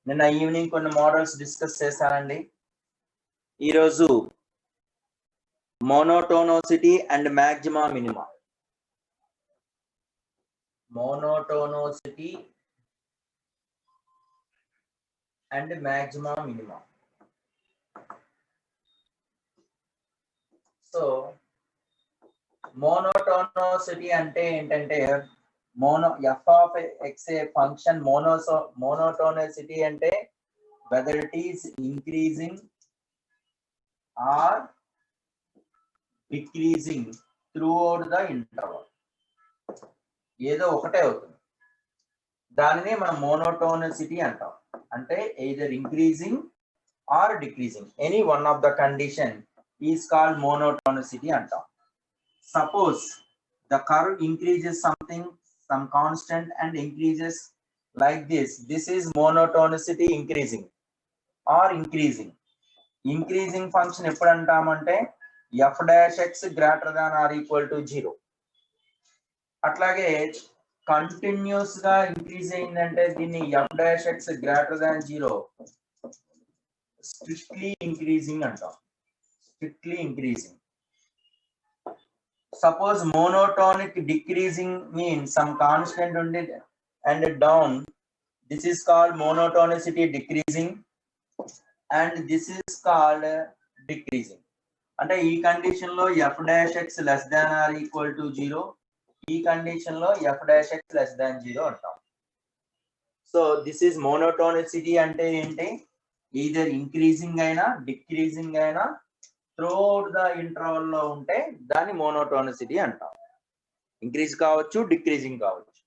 నిన్న ఈవినింగ్ కొన్ని models discuss చేశానండి. ఈరోజు monotonicity and maxima minima. Monotonicity and maxima minima. So monotonicity అంటే ఏంటంటే ఎఫ్ ఆఫ్ ఎక్స్ ఏ ఫంక్షన్ మోనోటోనోసిటీ అంటే whether it is increasing or decreasing throughout the interval. ఏదో ఒకటే అవుతుంది, దానిని మనం మోనోటోనసిటీ అంటాం. అంటే either increasing or decreasing, any one of the condition is called monotonicity అంటాం. Suppose the curve increases some constant and increases like this. This is monotonicity increasing or increasing. Increasing function ఎప్పుడు అంటామంటే f dash x greater than or equal to 0. అట్లాగే continuous గా increase అయిందంటే దీన్ని f dash x greater than 0 strictly increasing అంటాం. Strictly increasing. Suppose monotonic decreasing means some constant and down. This is called monotonicity decreasing and this is called decreasing. అంటే ఈ condition లో f dash x less than or equal to 0, ఈ condition లో f dash x less than 0 అంటాం. So this is monotonicity అంటే ఏంటి? either increasing అయినా decreasing అయినా throughout the interval లో ఉంటే దాన్ని మోనోటోనిసిటీ అంటాం. ఇంక్రీజ్ కావచ్చు, డిక్రీజింగ్ కావచ్చు.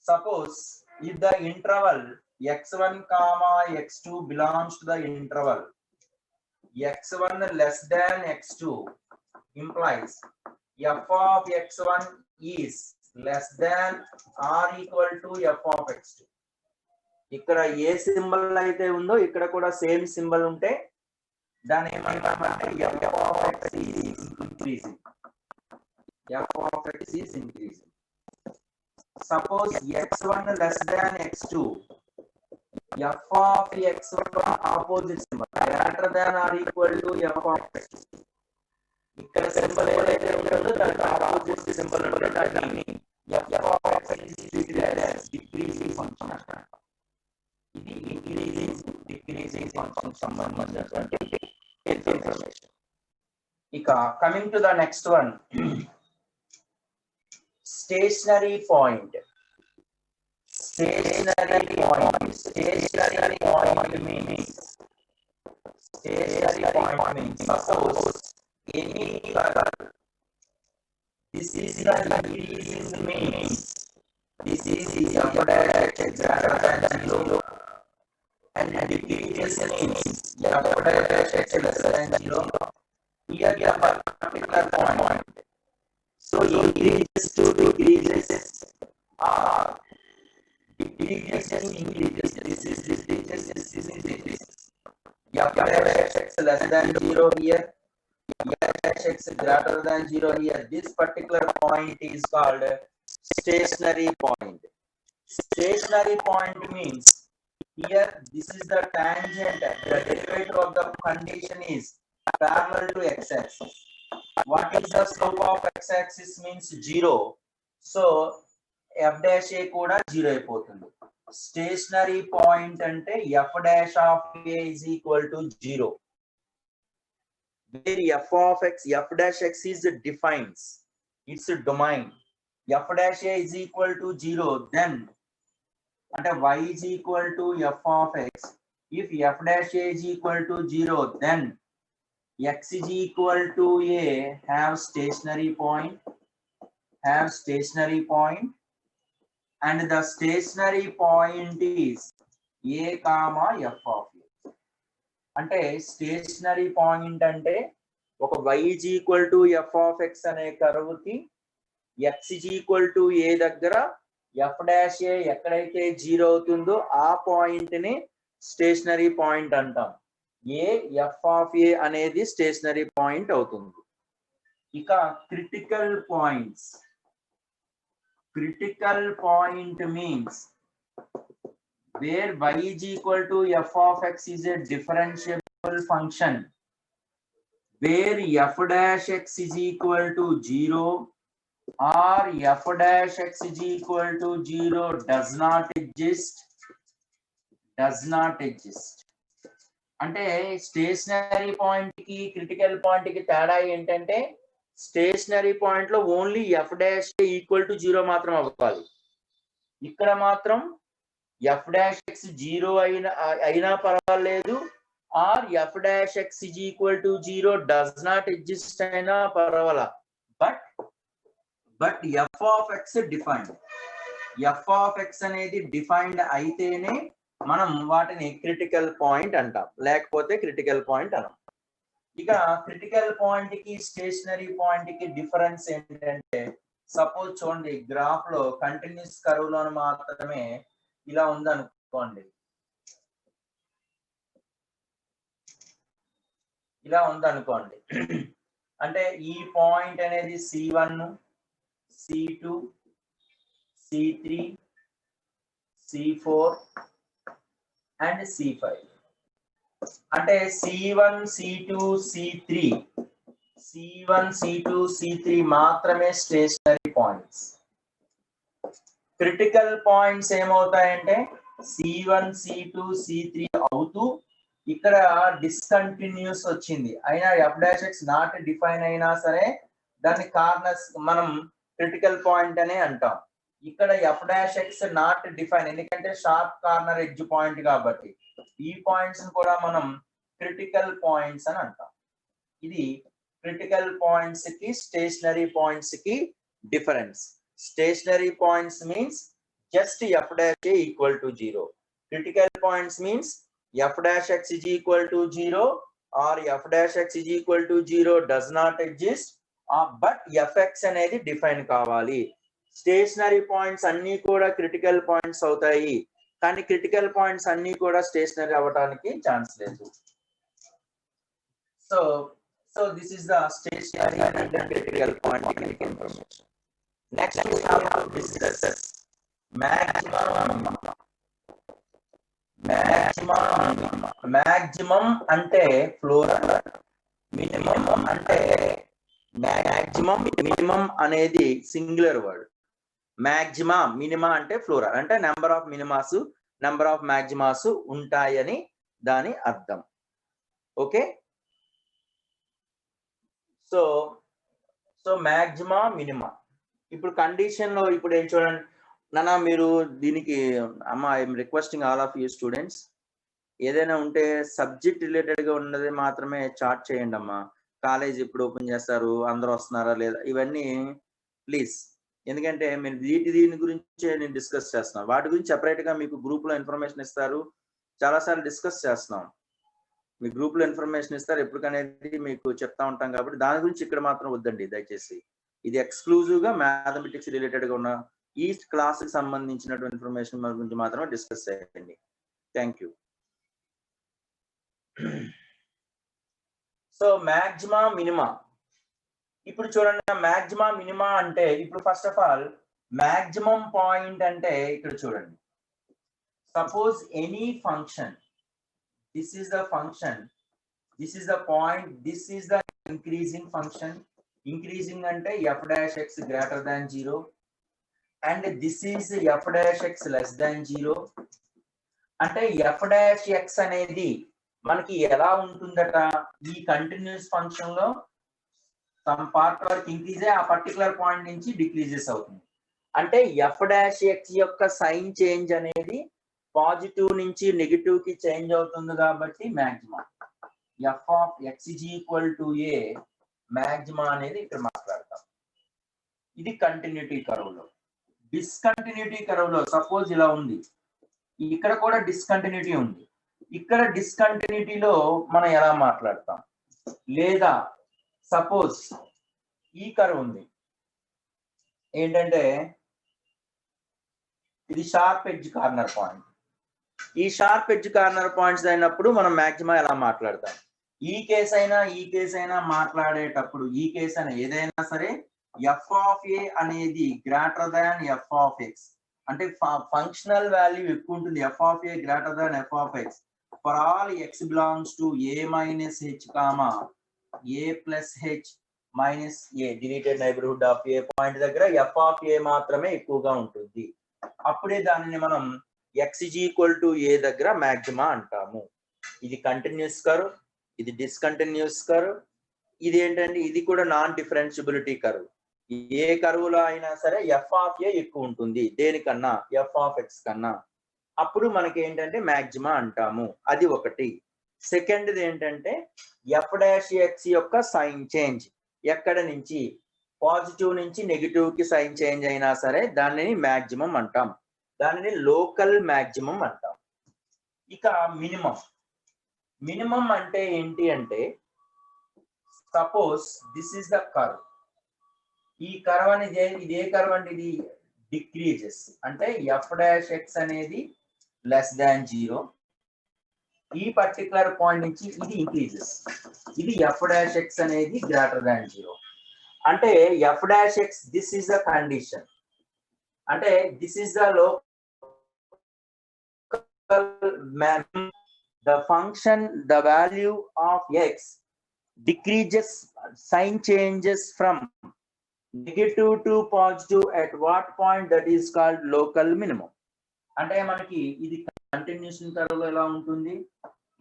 Suppose if the interval x1, x2 belongs to the interval x1 less than x2 implies f of x1 is less than or equal to f of x2. ఇక్కడ ఏ symbol అయితే ఉందో ఇక్కడ కూడా same symbol ఉంటే దాన్ని ఏమంటామంటే f of x is increasing. f of x is increasing. Suppose x1 less than x2, f of x1 opposite symbol greater than or equal to f of x2. ఇక్కడ symbol ఏదైతే ఉంటుందో దానికి opposite symbol ఉంటే దాన్ని f of x is treated as decreasing function అంటారు. ఇది increasing decreasing function సంబంధించినటువంటి information. ఇక coming to the next one, stationary point. Stationary point. Stationary point means suppose any curve. This is the increasing means this is f dash x greater than 0 and decreasing means f dash x less than 0. Here the particular point. So increases to decreases are decreases to increases. This is decreases. f dash x less than 0 here, f dash x greater than 0 here. This particular point is called stationary point. Stationary point means here this is the tangent, the derivative of the condition is parallel to x-axis. What is the slope of x-axis means 0. So f dash a కూడా 0 అయిపోతుంది. Stationary point అంటే f dash of a is equal to 0. Where f of x, f dash x is defines its domain. f dash a is equal to 0, then అంటే y is equal to f of x. If f dash a is equal to 0, then x is equal to a have stationary point, and the stationary point is a comma f of a. అంటే stationary point అంటే ఒక y is equal to f of x అనే curve కి x is equal to a దగ్గర f dash a ఎక్కడైతే 0 అవుతుందో ఆ point ని స్టేషనరీ పాయింట్ అంటాం. f of a అనేది స్టేషనరీ పాయింట్ అవుతుంది. ఇక critical points. Critical point means where y is equal to f of x is a differentiable function, where f dash x is equal to 0 or f dash x is equal to 0 does not exist. అంటే stationary point కి critical point కి తేడా ఏంటంటే stationary point లో only F dash equal to 0 మాత్రం అవ్వాలి. ఇక్కడ మాత్రం ఎఫ్ డాష్ ఎక్స్ 0 అయినా పర్వాలేదు, or f dash x is equal to 0 does not exist అయినా పర్వాలా. But f of x defined. F of x అనేది డిఫైన్డ్ అయితేనే మనం వాటిని క్రిటికల్ పాయింట్ అంటాం, లేకపోతే క్రిటికల్ పాయింట్ అనం. ఇక క్రిటికల్ పాయింట్ కి స్టేషనరీ పాయింట్ కి డిఫరెన్స్ ఏంటంటే, సపోజ్ చూడండి గ్రాఫ్ లో కంటిన్యూస్ కర్వ్ లో మాత్రమే ఇలా ఉందనుకోండి, అంటే ఈ పాయింట్ అనేది C1, C2, C3, C4 and C5. అంటే C1, C2, C3 మాత్రమే స్టేషనరీ పాయింట్స్. క్రిటికల్ పాయింట్స్ ఏమవుతాయంటే C1, C2, C3 అవుతూ ఇక్కడ డిస్కంటిన్యూస్ వచ్చింది అయినా f dash x not define అయినా సరే దాన్ని కార్నర్స్ మనం క్రిటికల్ పాయింట్ అనే అంటాం. ఇక్కడ F dash x not define, ఎందుకంటే షార్ప్ కార్నర్ ఎడ్జ్ పాయింట్ కాబట్టి ఈ పాయింట్స్ కూడా మనం క్రిటికల్ పాయింట్స్ అని అంటాం. ఇది క్రిటికల్ పాయింట్స్ కి స్టేషనరీ పాయింట్స్ కి difference. Stationary points means just f dash equal to 0. Critical points means f dash x is equal to 0 or f dash x is equal to 0 does not exist, but f x అనేది define కావాలి. Stationary points అన్ని కూడా critical points అవుతాయి, కానీ critical points అన్ని కూడా stationery అవ్వడానికి chance లేదు. So this is the stationary and critical point information. Next we have to discuss maximum అంటే ఫ్లోరల్, మినిమం అంటే మినిమం అనేది సింగులర్ వర్డ్. మినిమా అంటే ఫ్లోరల్, అంటే number of minimas, number of maximas ఉంటాయని దాని అర్థం. Okay, so maxima minima. ఇప్పుడు condition లో ఇప్పుడు ఏం చూడండి నాన్న, మీరు దీనికి అమ్మ I'm requesting all of you students, ఏదైనా ఉంటే సబ్జెక్ట్ రిలేటెడ్ గా ఉన్నది మాత్రమే చాట్ చేయండి అమ్మా. కాలేజ్ ఎప్పుడు ఓపెన్ చేస్తారు, అందరూ వస్తున్నారా లేదా, ఇవన్నీ ప్లీజ్. ఎందుకంటే మీరు దీని గురించే నేను డిస్కస్ చేస్తున్నాను. వాటి గురించి సెపరేట్ గా మీకు గ్రూప్ లో ఇన్ఫర్మేషన్ ఇస్తారు, చాలాసార్లు డిస్కస్ చేస్తున్నాం. మీ గ్రూప్ లో ఇన్ఫర్మేషన్ ఇస్తారు, ఎప్పటికనేది మీకు చెప్తా ఉంటాం. కాబట్టి దాని గురించి ఇక్కడ మాత్రం వద్దండి దయచేసి. ఇది ఎక్స్క్లూజివ్ గా మ్యాథమెటిక్స్ రిలేటెడ్ గా ఉన్న ఈ క్లాస్ కి సంబంధించినటువంటి ఇన్ఫర్మేషన్ గురించి మాత్రమే డిస్కస్ చేయండి. Thank you. So maxima minima. ఇప్పుడు చూడండి, మ్యాక్సిమా మినిమా అంటే ఇప్పుడు first of all maximum point అంటే ఇక్కడ చూడండి, suppose any function, this is the function, this is the point, this is the increasing function. Increasing అంటే f dash x greater than 0 and this is f dash x less than 0. అంటే f dash x అనేది మనకి ఎలా ఉంటుందట, ఈ continuous function లో some part వరకు increase అయ్యి ఆ పర్టికులర్ పాయింట్ నుంచి డిక్రీజెస్ అవుతుంది. అంటే ఎఫ్ డాష్ ఎక్స్ యొక్క సైన్ చేంజ్ అనేది పాజిటివ్ నుంచి నెగిటివ్ కి చేంజ్ అవుతుంది కాబట్టి మ్యాక్సిమా. F of X is equal to ఏ మ్యాక్సిమా అనేది ఇక్కడ మాట్లాడతాం. ఇది కంటిన్యూటీ కర్వ్ లో. డిస్కంటిన్యూటీ కర్వ్ లో సపోజ్ ఇలా ఉంది, ఇక్కడ కూడా డిస్కంటిన్యూటీ ఉంది. ఇక్కడ డిస్కంటిన్యూటీలో మనం ఎలా మాట్లాడతాం, లేదా సపోజ్ ఈ కర్వ్ ఉంది, ఏంటంటే ఇది షార్ప్ ఎడ్జ్ కార్నర్ పాయింట్. ఈ షార్ప్ ఎడ్జ్ కార్నర్ పాయింట్స్ అయినప్పుడు మనం మ్యాక్సిమా ఎలా మాట్లాడతాం. ఈ కేసు అయినా మాట్లాడేటప్పుడు, ఈ కేసు అయినా ఏదైనా సరే ఎఫ్ ఆఫ్ ఏ అనేది greater than f of x అంటే ఫంక్షనల్ వాల్యూ ఎక్కువ ఉంటుంది, F of A greater than f of X for all X belongs to A minus H comma A plus H minus A deleted neighbourhood of A point దగ్గర F of ఏ మాత్రమే ఎక్కువగా ఉంటుంది. అప్పుడే దానిని మనం X is equal to ఏ దగ్గర maxima అంటాము. ఇది కంటిన్యూస్ కర్వ్, ఇది డిస్కంటిన్యూస్ కర్వ్, ఇది ఏంటంటే ఇది కూడా నాన్ డిఫరెన్షియబిలిటీ కర్వ్. ఏ కర్వ్లో అయినా సరే ఎఫ్ ఆఫ్ ఏ ఎక్కువ ఉంటుంది దేనికన్నా, ఎఫ్ ఆఫ్ ఎక్స్ కన్నా. అప్పుడు మనకి ఏంటంటే మాక్సిమా అంటాము. అది ఒకటి. సెకండ్ది ఏంటంటే ఎఫ్ డాష్ ఎక్స్ యొక్క సైన్ చేంజ్, ఎక్కడ నుంచి పాజిటివ్ నుంచి నెగిటివ్ కి సైన్ చేంజ్ అయినా సరే దానిని మాక్సిమం అంటాం, దానిని లోకల్ మాక్సిమం అంటాం. ఇక మినిమం. మినిమం అంటే ఏంటి అంటే suppose this is the curve. ఈ కర్వ్ అనేది ఇదే కర్వ్ అంటే ఇది డిక్రీజెస్, అంటే ఎఫ్ డాష్ ఎక్స్ అనేది లెస్ దాన్ 0. ఈ పర్టికులర్ పాయింట్ నుంచి ఇది ఇంక్రీజెస్, ఇది ఎఫ్ డాష్ ఎక్స్ అనేది గ్రేటర్ దాన్ 0. అంటే f dash x this is the condition, అంటే this is the local the function, the value of x decreases, sign changes from negative to positive at what point, that is called local minimum. అంటే మనకి ఇది continuation curve లో ఎలా ఉంటుంది,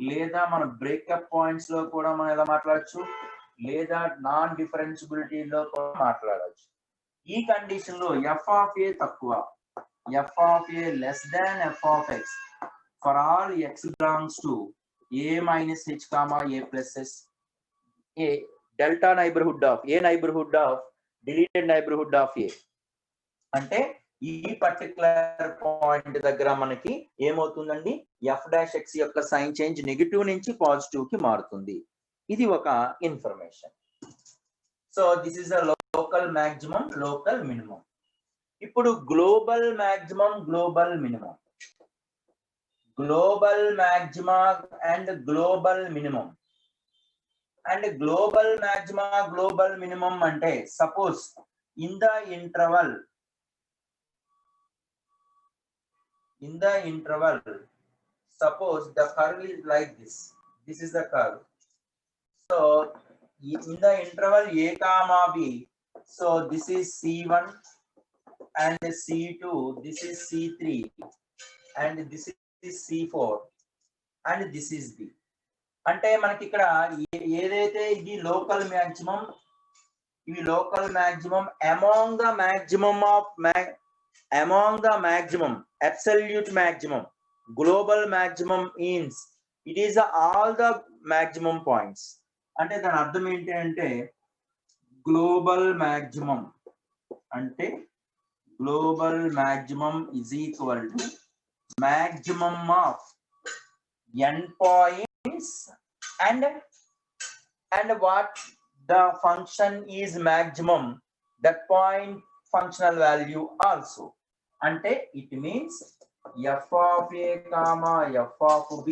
లేదా మన breakup points లో కూడా మనం ఎలా మాట్లాడచ్చు, లేదా నాన్ డిఫరెన్షియబిలిటీలో కూడా మాట్లాడచ్చు. ఈ కండిషన్ లో ఎఫ్ ఆఫ్ ఏ తక్కువ, F of a less than f of X for all x belongs to a minus h comma a plus s, a delta neighborhood of a neighborhood of deleted neighborhood of a. అంటే ఈ particular point దగ్గర మనకి ఏమవుతుందండి, f dash x యొక్క sign change negative నుంచి positive కి మారుతుంది. ఇది ఒక information. So this is the local maximum, local minimum. ఇప్పుడు global maximum, global minimum. Global maxima and global minimum. And global maxima, global minimum ante suppose in the interval suppose the curve is like this, this is the curve. So in the interval a comma b, so this is c1 and c2, this is c3 and this is C4 and this is B. అంటే మనకి ఇక్కడ ఏదైతే ఇది local maximum, ఇవి local maximum among the maximum absolute maximum. Global maximum means it is all the maximum points. అంటే దాని అర్థం ఏంటి అంటే గ్లోబల్ మాక్సిమం అంటే global maximum is equal to maximum of n points and what the function is maximum, that point functional value also. Ante it means f of a comma f of b,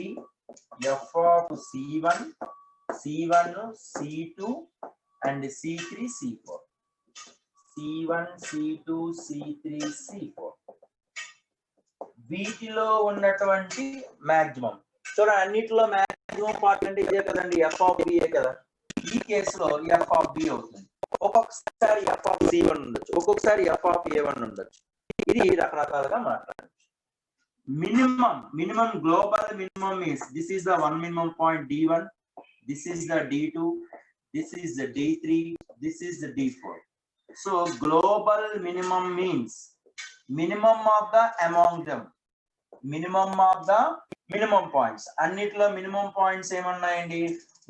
f of c1, c2 and c3, c4, c1, c2, c3, c4 వీటిలో ఉన్నటువంటి maximum. చూడండి అన్నిటిలో maximum part అంటే ఇదే కదండి, F of B కదా. ఈ కేసులో ఎఫ్ ఆఫ్ బి అవుతుంది. ఒక్కొక్కసారి ఎఫ్ ఆఫ్ c1 ఉండొచ్చు, ఒక్కొక్కసారి ఎఫ్ ఆఫ్ a1 ఉండొచ్చు. ఇది రకరకాలుగా మాట్లాడచ్చు. Minimum global minimum means this is the one minimum point d1, this is the d2, this is the d3, this is the d4. So global minimum means minimum of the among them, minimum of the minimum points. అన్నిట్లో minimum points ఏమన్నాయండి,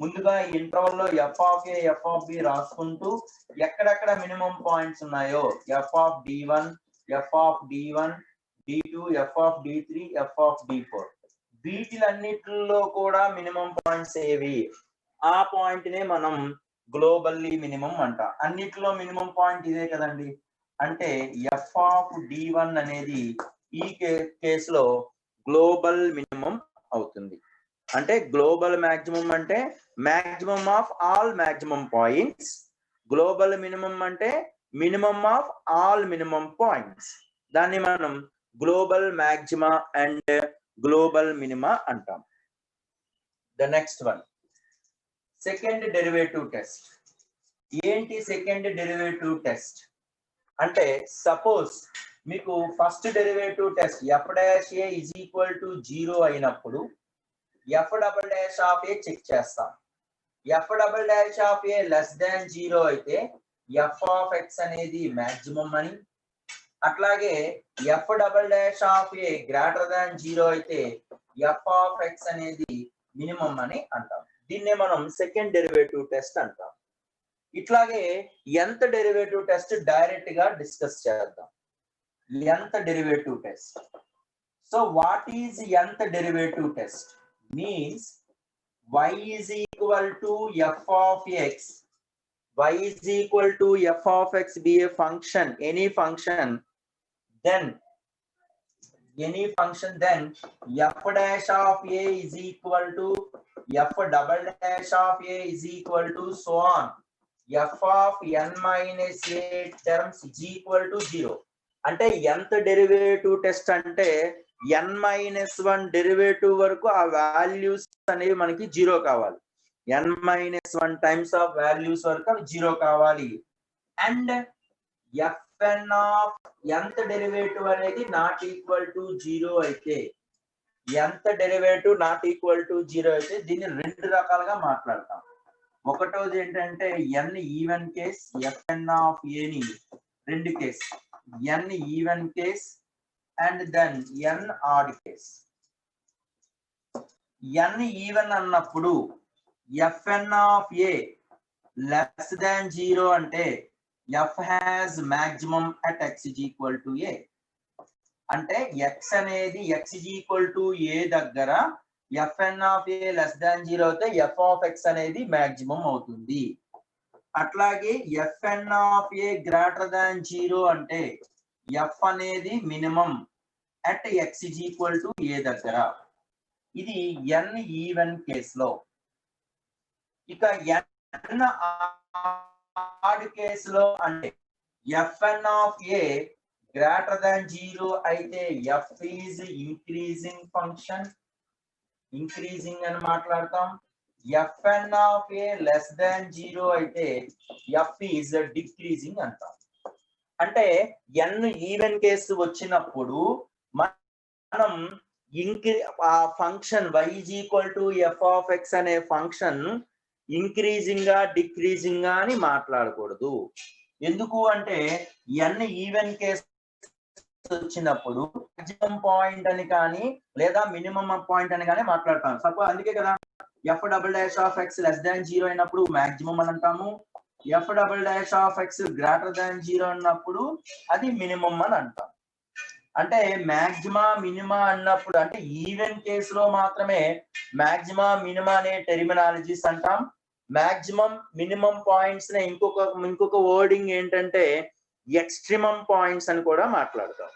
ముందుగా interval లో f of a f of b రాసుకుంటూ ఎక్కడెక్కడ minimum points ఉన్నాయో f of d1, f of d1, d2, f of d3, f of d4, వీటిలన్నిటిలో కూడా minimum points ఏవి, ఆ పాయింట్ నే మనం గ్లోబల్లీ మినిమం అంటాం. అన్నిటిలో మినిమం పాయింట్ ఇదే కదండి. అంటే ఎఫ్ ఆఫ్ d1 అనేది ఈ కేసులో గ్లోబల్ మినిమం అవుతుంది. అంటే గ్లోబల్ మాక్సిమం అంటే maximum of all maximum points, global minimum అంటే minimum of all minimum points. దాన్ని మనం global maxima and global minima అంటాం. The next one second derivative test. ఏంటి సెకండ్ డెరివేటివ్ టెస్ట్ అంటే, సపోజ్ మీకు first derivative test f dash a is equal to 0 అయినప్పుడు f double dash of a check చేస్తాం. F double dash of a less than 0 అయితే f of x అనేది maximum అని, అట్లాగే F double dash of A greater than 0 అయితే f of x అనేది minimum అని అంటాం. దీన్నే మనం సెకండ్ డెరివేటివ్ టెస్ట్ అంటాం. ఇట్లాగే nth డెరివేటివ్ టెస్ట్ డైరెక్ట్ గా డిస్కస్ చేద్దాం. nth derivative test. So what is nth derivative test? Means y is equal to f of x. Y is equal to f of x be a function, any function, then f dash of a is equal to f double dash of a is equal to so on. f of n minus a terms is equal to 0. అంటే nth derivative test అంటే n minus 1 derivative వరకు ఆ values అనేవి మనకి 0 కావాలి. n minus 1 times of values వరకు అవి 0 కావాలి. And fn of nth derivative అనేది నాట్ ఈక్వల్ టు 0 అయితే, nth derivative not equal to 0 అయితే దీన్ని రెండు రకాలుగా మాట్లాడతాం. ఒకటోది ఏంటంటే n even case, fn of a ని రెండు case, n even case and then n odd case. n even అన్నప్పుడు fn of a less than 0 అంటే f has maximum at x is equal to a. అంటే x అనేది x is equal to a దగ్గర fn of a less than 0 అయితే f of x అనేది maximum అవుతుంది. అట్లాగే fn of a greater than 0 అంటే f అనేది minimum at x is equal to a దగ్గర. ఇది n ఈవెన్ కేసులో. ఇక n ఆడ్ కేసులో అంటే fn of a greater than 0 అయితే f is increasing function, increasing అని మాట్లాడతాం. fn of a less than 0 అయితే f is decreasing అంటాం. అంటే n ఈవెన్ కేసు వచ్చినప్పుడు మనం ఆ function y is equal to f of x అనే ఫంక్షన్ ఇంక్రీజింగ్ గా డిక్రీజింగ్ గా అని మాట్లాడకూడదు. ఎందుకు అంటే n ఈవెన్ కేసు వచ్చినప్పుడు మాక్సిమం పాయింట్ అని కానీ లేదా మినిమం పాయింట్ అని కానీ మాట్లాడతాం. సపోజ్ అందుకే కదా f double dash of x less than 0 అయినప్పుడు మాక్సిమం అని అంటాము. f double dash of x greater than 0 అన్నప్పుడు అది మినిమం అని అంటాం. అంటే మాక్సిమా మినిమా అన్నప్పుడు అంటే ఈవెన్ కేసులో మాత్రమే మాక్సిమా మినిమా అనే టెర్మినాలజీస్ అంటాం. మాక్సిమం మినిమం పాయింట్స్ ని ఇంకొక వర్డింగ్ ఏంటంటే ఎక్స్ట్రీమం పాయింట్స్ అని కూడా మాట్లాడతాం.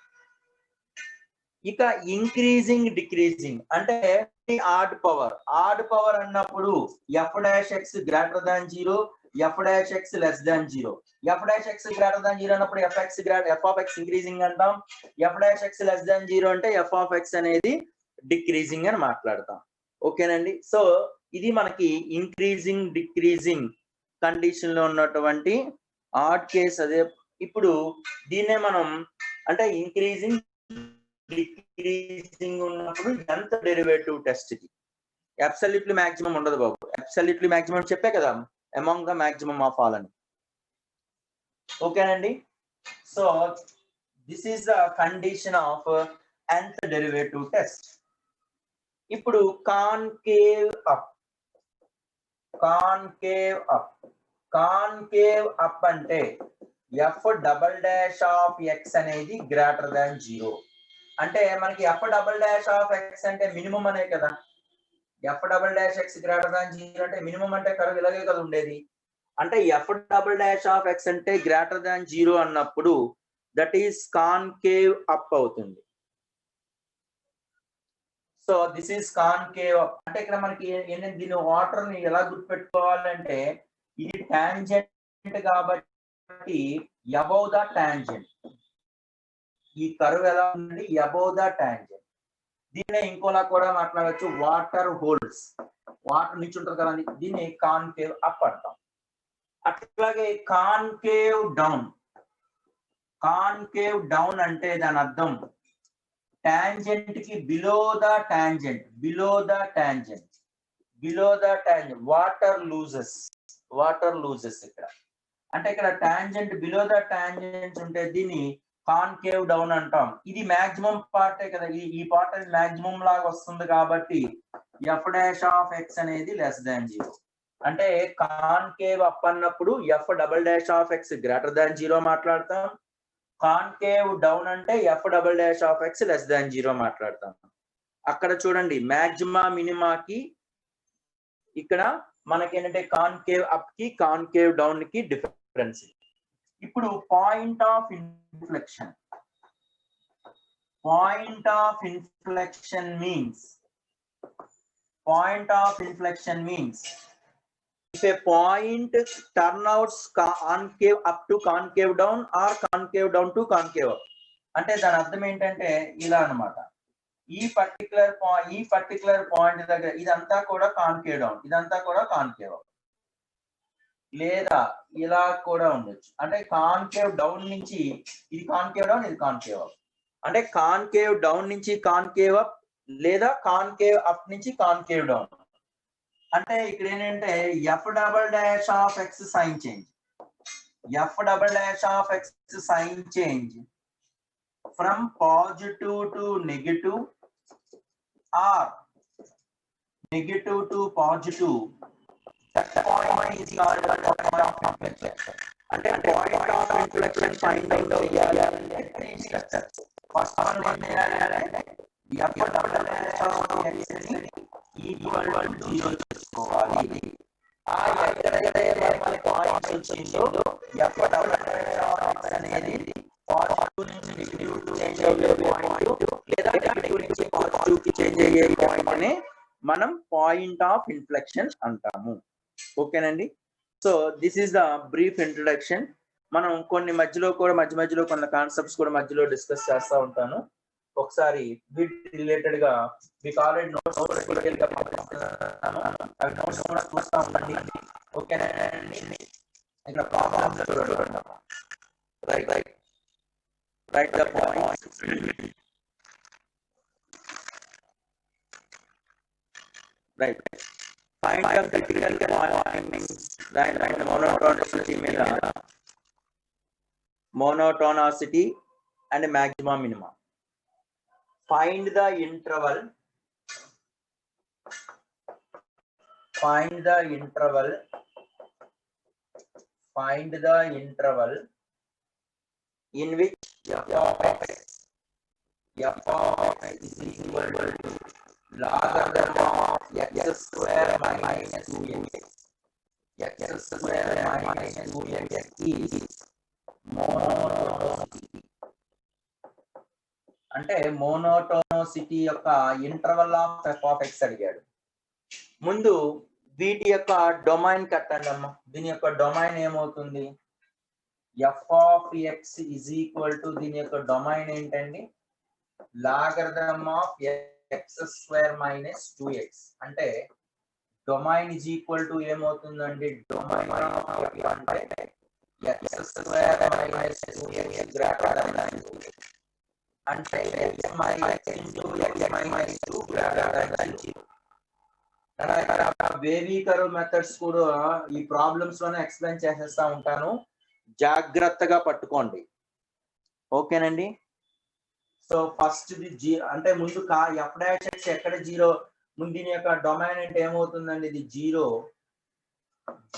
ఇక ఇంక్రీజింగ్ డిక్రీజింగ్ అంటే ఆడ్ పవర్ అన్నప్పుడు f dash x greater than 0, f dash x less than 0. f dash x greater than 0 అన్నప్పుడు f ఆఫ్ x ఇంక్రీజింగ్ అంటాం. f dash x less than 0 అంటే f ఆఫ్ x అనేది decreasing అని మాట్లాడతాం. ఓకేనండి. So ఇది మనకి ఇంక్రీజింగ్ డిక్రీజింగ్ కండిషన్ లో ఉన్నటువంటి ఆడ్ కేస్. అదే ఇప్పుడు దీన్నే మనం అంటే ఇంక్రీజింగ్ డిక్రీజింగ్ ఉన్నప్పుడు nth డెరివేటివ్ టెస్ట్ కి అబ్సల్యూట్లీ మాక్సిమం ఉండదు బాబు. అబ్సల్యూట్లీ మాక్సిమం చెప్పే కదా among the maximum of all అని. ఓకేనండి. So this is the condition of nth derivative test. ఇప్పుడు కాన్కేవ్ అప్ అంటే f double dash of x అనేది గ్రేటర్ దాన్ 0. అంటే మనకి f double dash of x అంటే మినిమం అనే కదా. f double dash x greater than 0 అంటే మినిమం అంటే కరెక్ట్ ఇలాగే కదా ఉండేది. అంటే f double dash of x అంటే గ్రేటర్ దాన్ 0 అన్నప్పుడు దట్ ఈస్ కాన్కేవ్ అప్ అవుతుంది. So this is concave up. అంటే ఇక్కడ మనకి ఏంటంటే దీని వాటర్ ని ఎలా గుర్తుపెట్టుకోవాలంటే ఇది టాంజెంట్ కాబట్టి అబౌవ్ ద టాంజెంట్. ఈ కర్వ్ ఎలా ఉందండి, అబౌవ్ ద టాంజెంట్. దీన్నే ఇంకోలా కూడా మాట్లాడవచ్చు, వాటర్ హోల్స్. వాటర్ నుంచి ఉంటుంది కదా, దీన్ని కాన్కేవ్ అప్ అంటాం. అట్లాగే కాన్కేవ్ డౌన్. కాన్కేవ్ డౌన్ అంటే దాని అర్థం టాంజెంట్ కి below the tangent, below the tangent, below the tangent water loses. Water loses ఇక్కడ అంటే ఇక్కడ టాంజెంట్ బిలో ద టాంజెంట్ ఉంటే దీన్ని కాన్కేవ్ డౌన్ అంటాం. ఇది మాక్సిమం పార్టే కదా, ఈ పార్ట్ అనేది మాక్సిమం లాగా వస్తుంది కాబట్టి ఎఫ్ డాష్ ఆఫ్ ఎక్స్ అనేది లెస్ దాన్ 0. అంటే కాన్కేవ్ అప్ అన్నప్పుడు F double dash of X greater than 0 మాట్లాడతాం. కాన్కేవ్ డౌన్ అంటే F double dash of X less than 0 మాట్లాడతాం. అక్కడ చూడండి మాక్సిమా మినిమాకి ఇక్కడ మనకి ఏంటంటే కాన్కేవ్ అప్ కి కాన్కేవ్ డౌన్ కి డిఫరెన్స్. ఇప్పుడు point of inflection. Point of inflection means, point of inflection means if a point turn out concave up to concave down or concave down to concave up. అంటే దాని అర్థం ఏంటంటే ఇలా అన్నమాట, ఈ పర్టికులర్ పాయింట్ దగ్గర ఇదంతా కూడా కాన్కేవ్ డౌన్, ఇదంతా కూడా కాన్కేవ్ అప్, లేదా ఇలా కూడా ఉండొచ్చు. అంటే కాన్కేవ్ డౌన్ నుంచి ఇది కాన్కేవ్ డౌన్, ఇది కాన్కేవ్ అప్. అంటే కాన్కేవ్ డౌన్ నుంచి కాన్కేవ్ అప్ లేదా కాన్కేవ్ అప్ నుంచి కాన్కేవ్ డౌన్. అంటే ఇక్కడ ఏంటంటే f double dash of x sign change, f double dash of x sign change from positive to negative or negative to positive. అంటే point of inflection find out చేయాలంటే first మనం ఏం చేయాలంటే f double dash of x ని equal to 0 చేసుకోవాలి. ఆ ఎక్కడైతే మనకి పాయింట్ వచ్చిందో F double dash of x అనేది పాజిటివ్ నుంచి నెగటివ్ కు చేంజ్ అయ్యే పాయింట్ లేదా నెగటివ్ నుంచి పాజిటివ్ కి చేంజ్ అయ్యే పాయింట్ ని మనం పాయింట్ ఆఫ్ ఇన్ఫ్లెక్షన్ అంటాము. ఓకేనండి. So this is the brief introduction. మనం కొన్ని మధ్య మధ్యలో కొన్ని కాన్సెప్ట్స్ కూడా మధ్యలో డిస్కస్ చేస్తూ ఉంటాను. ఒకసారి వీటి రిలేటెడ్ గా మీకు ఆల్రెడీ నోట్స్ డీటెయిల్ గా పంపిస్తున్నాను, అవి నోట్స్ కూడా చూస్తూ ఉండండి. ఓకేనండి. ఇక్కడ ప్రాబ్లమ్స్ చూడండి. Right the points. Right. Find the critical points. Right. Monotonicity మీద, monotonicity and maxima minima. Find the interval. Find the interval. Find the interval in which f of x is equal to logarithm of x square minus 2x. X square minus 2x is monotonicity. అంటే monotonicity యొక్క interval of F of X అడిగాడు. ముందు వీటి యొక్క domain కట్టండి అమ్మ. దీని యొక్క డొమైన్ ఏమవుతుంది, F of X is equal to దీని యొక్క డొమైన్ ఏంటండి, logarithm of X square minus 2x. అంటే డొమైన్ ఇజ్ ఈక్వల్ టు ఏమవుతుందండి, డొమైన్ అంటే X square minus 2x greater than 2x. అంటే x minus into x minus 2 greater than 0. Wavy curve methods కూడా ఈ problems లోనే ఎక్స్ప్లెయిన్ చేసేస్తా ఉంటాను, జాగ్రత్తగా పట్టుకోండి. ఓకేనండి. సో ఫస్ట్ ది అంటే ముందు ఎఫ్ డాష్ ఎక్స్ ఎక్కడ 0, ముందు దీని యొక్క డొమైన్ అంటే ఏమవుతుందండి, ఇది 0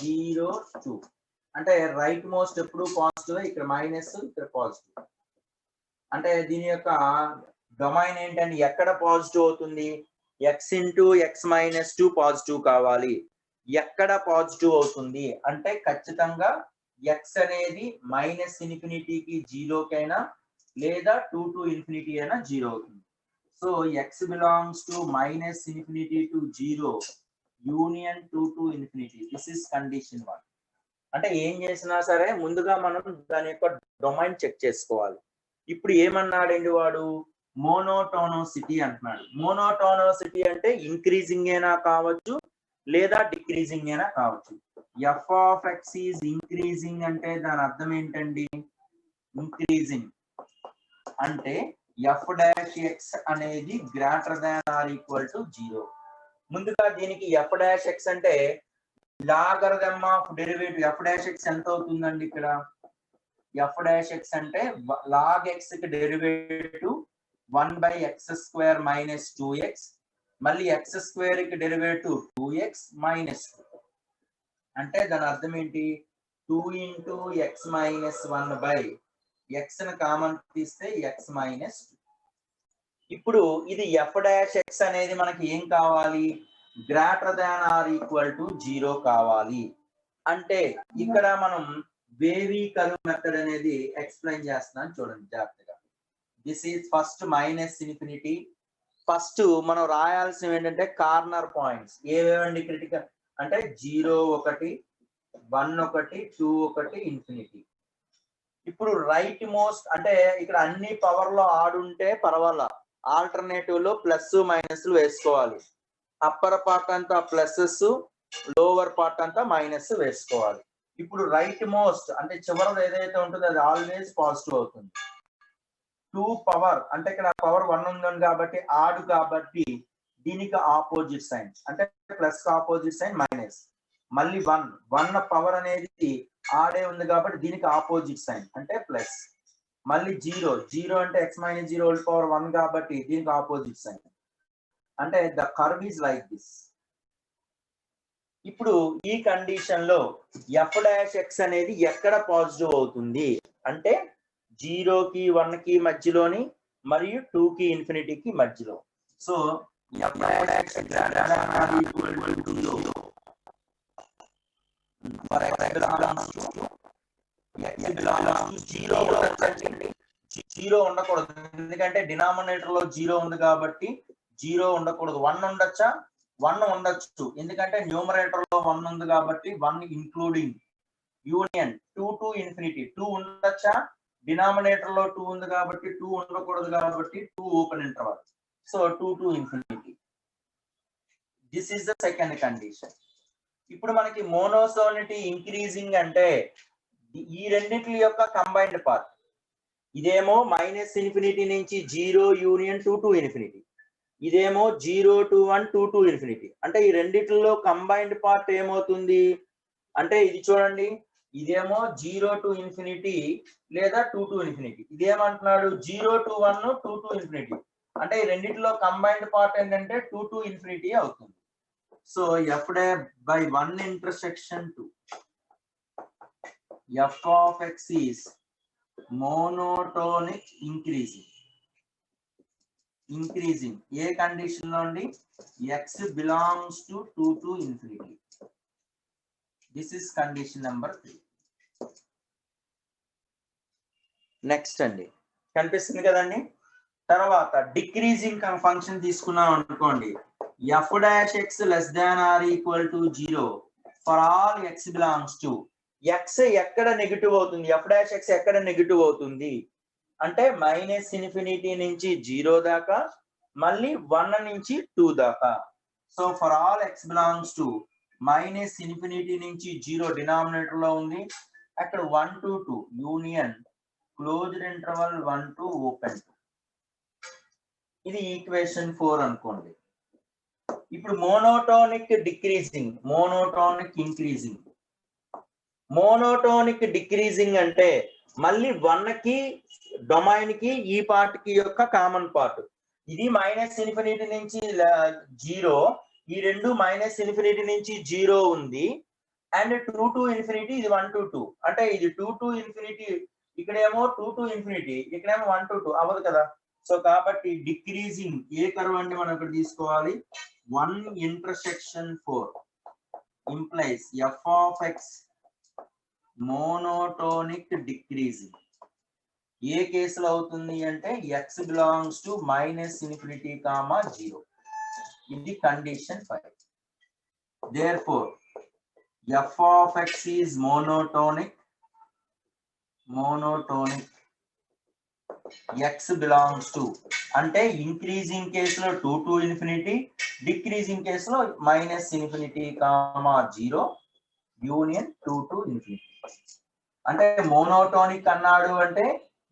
0 2. అంటే రైట్ మోస్ట్ ఎప్పుడు పాజిటివ్, ఇక్కడ మైనస్, ఇక్కడ పాజిటివ్. అంటే దీని యొక్క డొమైన్ ఏంటంటే ఎక్కడ పాజిటివ్ అవుతుంది, X into X minus 2 positive కావాలి. ఎక్కడ పాజిటివ్ అవుతుంది అంటే ఖచ్చితంగా ఎక్స్ అనేది మైనస్ ఇన్ఫినిటీకి 0 కైనా లేదా 2 టు ఇన్ఫినిటీ అయినా 0 అవుతుంది. So X belongs to minus infinity to 0 union 2 to infinity. This is condition 1. అంటే ఏం చేసినా సరే ముందుగా మనం దాని యొక్క డొమైన్ చెక్ చేసుకోవాలి. ఇప్పుడు ఏమన్నాడండి వాడు, మోనోటోనోసిటీ అంటున్నాడు. మోనోటోనోసిటీ అంటే ఇంక్రీజింగ్ అయినా కావచ్చు లేదా డిక్రీజింగ్ అయినా కావచ్చు. F of x is increasing అంటే దాని అర్థం ఏంటండి, ఇంక్రీజింగ్ అంటే ఎఫ్ డాష్ ఎక్స్ అనేది greater than or equal to 0. ముందుగా దీనికి ఎఫ్ డాష్ ఎక్స్ అంటే logarithm of derivative. F dash X ఎంత అవుతుందండి ఇక్కడ, ఎఫ్ డాష్ ఎక్స్ అంటే లాగ్ ఎక్స్ కి డెరివేటివ్ 1/x² మైనస్ 2x, మళ్ళీ x² కి డెరివేటివ్ 2x మైనస్ 2. అంటే దాని అర్థం ఏంటి, 2 into x minus 1/x ని కామన్ తీస్తే x minus 2. ఇప్పుడు ఇది ఎఫ్ డాష్ ఎక్స్ అనేది మనకి ఏం కావాలి, greater than or equal to 0 కావాలి. అంటే ఇక్కడ మనం వేవీ కర్వ్ మెథడ్ అనేది ఎక్స్ప్లెయిన్ చేస్తున్నాను చూడండి జాగ్రత్తగా. This is first minus infinity. First మనం రాయాల్సినవి ఏంటంటే కార్నర్ పాయింట్స్ ఏవేవండి క్రిటికల్ అంటే 0 1 1 1 2 1 ఇన్ఫినిటీ. ఇప్పుడు రైట్ మోస్ట్ అంటే ఇక్కడ అన్ని పవర్ లో ఆడుంటే పర్వాలా, ఆల్టర్నేటివ్ లో ప్లస్ మైనస్ వేసుకోవాలి. అప్పర్ పార్ట్ అంతా ప్లసెస్, లోవర్ పార్ట్ అంతా మైనస్ వేసుకోవాలి. ఇప్పుడు రైట్ మోస్ట్ అంటే చివరిది ఏదైతే ఉంటుందో అది ఆల్వేస్ పాజిటివ్ అవుతుంది. 2 పవర్ అంటే ఇక్కడ పవర్ 1 ఉందని కాబట్టి ఆడు కాబట్టి దీనికి ఆపోజిట్ సైన్ అంటే ప్లస్ ఆపోజిట్ సైన్ మైనస్. మళ్ళీ 1 పవర్ అనేది ఆడే ఉంది కాబట్టి దీనికి ఆపోజిట్ సైన్ అంటే ప్లస్. మళ్ళీ 0 అంటే x - 0 హోల్ పవర్ 1 కాబట్టి దీనికి ఆపోజిట్ సైన్ అంటే the curve is like this. ఇప్పుడు ఈ కండిషన్ లో ఎఫ్ డాష్ ఎక్స్ అనేది ఎక్కడ పాజిటివ్ అవుతుంది అంటే 0 కి 1 కి మధ్యలోని మరియు 2 కి ఇన్ఫినిటీకి మధ్యలో. So F dash x greater than or equal to 0 for x belongs to 0 ఉండకూడదు, ఎందుకంటే డినామినేటర్ లో 0 ఉంది కాబట్టి 0 ఉండకూడదు. 1 ఉండొచ్చా, 1 ఉండొచ్చు, ఎందుకంటే న్యూమరేటర్ లో 1 ఉంది కాబట్టి 1 ఇంక్లూడింగ్ యూనియన్ 2 టు ఇన్ఫినిటీ. 2 ఉండొచ్చా, డినామినేటర్ లో 2 ఉంది కాబట్టి 2 ఉండకూడదు కాబట్టి 2 open interval. So 2 to infinity. This is the second condition. ఇప్పుడు మనకి మోనోటోనిటీ ఇంక్రీజింగ్ అంటే ఈ రెండింటి యొక్క కంబైన్డ్ పార్ట్. ఇదేమో మైనస్ ఇన్ఫినిటీ నుంచి 0 యూనియన్ 2 టు ఇన్ఫినిటీ, ఇదేమో 0 to 1 2 to ఇన్ఫినిటీ. అంటే ఈ రెండిట్లో కంబైన్డ్ పార్ట్ ఏమవుతుంది అంటే ఇది చూడండి, ఇదేమో 0 to ఇన్ఫినిటీ లేదా 2 to ఇన్ఫినిటీ. ఇదేమంటున్నాడు 0 to 1 2 to ఇన్ఫినిటీ. అంటే ఈ రెండిట్లో కంబైన్డ్ పార్ట్ ఏంటంటే 2 to ఇన్ఫినిటీ అవుతుంది. So f by 1 intersection 2 f of x is monotonic increasing A condition లో అండి, x belongs to 2 to infinity. This is condition number 3. Next అండి కనిపిస్తుంది కదండి. తర్వాత డిక్రీజింగ్ ఫంక్షన్ తీసుకున్నాం అనుకోండి, F dash x less than or equal to 0 for all X belongs to. X ఎక్కడ negative అవుతుంది, ఎఫ్ డాష్ ఎక్స్ ఎక్కడ నెగిటివ్ అవుతుంది అంటే మైనస్ ఇన్ఫినిటీ నుంచి 0 దాకా, మళ్ళీ 1 నుంచి 2 దాకా. So for all X belongs to minus infinity నుంచి 0 డినామినేటర్ లో ఉంది, అక్కడ 1 to 2 union closed interval 1 to open. ఇది ఈక్వేషన్ 4 అనుకోండి. ఇప్పుడు monotonic decreasing, monotonic increasing. Monotonic decreasing అంటే మళ్ళీ 1 కి డొమైన్ కి ఈ పార్ట్ కి యొక్క కామన్ పార్ట్. ఇది మైనస్ ఇన్ఫినిటీ నుంచి 0, ఈ రెండు మైనస్ ఇన్ఫినిటీ నుంచి 0 ఉంది, అండ్ 2 to ఇన్ఫినిటీ ఇది 1 to 2. అంటే ఇది 2 to ఇన్ఫినిటీ, ఇక్కడేమో 2 to ఇన్ఫినిటీ, ఇక్కడేమో 1 to 2 అవ్వదు కదా. సో కాబట్టి డిక్రీజింగ్ ఏ కర్వ్ అండి మనం ఇక్కడ తీసుకోవాలి, 1 intersection 4 implies f of x monotonic decreasing. ఏ కేసులో అవుతుంది అంటే x belongs to minus infinity comma 0. ఇది condition 5. therefore f of x is monotonic x belongs to అంటే ఇంక్రీజింగ్ కేసులో 2 to infinity, డిక్రీజింగ్ కేసులో -∞, 0 యూనియన్ 2 to infinity. అంటే మోనోటోనిక్ అన్నాడు అంటే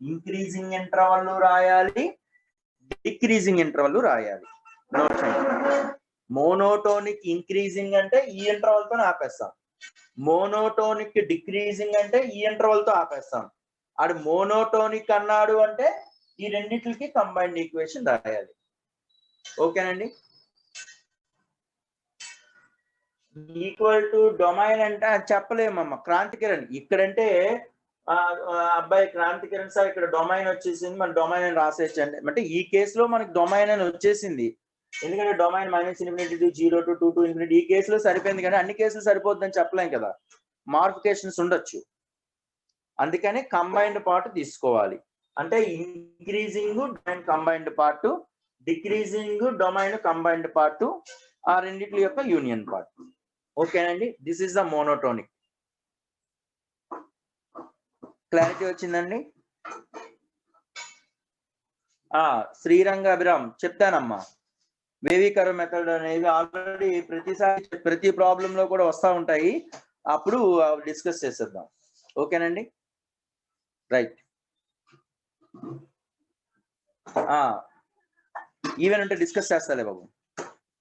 ఇంక్రీజింగ్ ఇంటర్వల్ రాయాలి, డిక్రీజింగ్ ఇంటర్వల్ రాయాలి. నోట్ చేయండి. మోనోటోనిక్ ఇంక్రీజింగ్ అంటే ఈ ఇంటర్వల్ తో ఆపేస్తాం, మోనోటోనిక్ డిక్రీజింగ్ అంటే ఈ ఇంటర్వల్ తో ఆపేస్తాం. అది మోనోటోనిక్ అన్నాడు అంటే ఈ రెండింటికి కంబైన్డ్ ఈక్వేషన్ రాయాలి. ఓకేనండి. ఈక్వల్ టు డొమైన్ అంటే అది చెప్పలేమమ్మా. క్రాంతికిరణ్ ఇక్కడంటే అబ్బాయి క్రాంతికిరణ్ సార్ ఇక్కడ డొమైన్ వచ్చేసింది, మన డొమైన్ అని రాసేయచ్చండి. అంటే ఈ కేసులో మనకి డొమైన్ అని వచ్చేసింది, ఎందుకంటే domain -∞ to 0 to 2 to infinity ఈ కేసులో సరిపోయింది, కానీ అన్ని కేసులు సరిపోద్దని చెప్పలేం కదా, మార్ఫికేషన్స్ ఉండొచ్చు. అందుకని కంబైన్డ్ పార్ట్ తీసుకోవాలి. అంటే increasing domain combined part, decreasing domain combined part, ఆ రెండింటి యొక్క యూనియన్ పార్ట్. ఓకేనండి. This is the monotonic. Clarity వచ్చిందండి. శ్రీరంగ అభిరామ్ చెప్తానమ్మా. వేవీకర మెథడ్ అనేది ఆల్రెడీ ప్రతిసారి ప్రతి ప్రాబ్లం లో కూడా వస్తూ ఉంటాయి, అప్పుడు డిస్కస్ చేసేద్దాం. ఓకేనండి. రైట్. ఈవెన్ అంటే డిస్కస్ చేస్తాలే బాబు.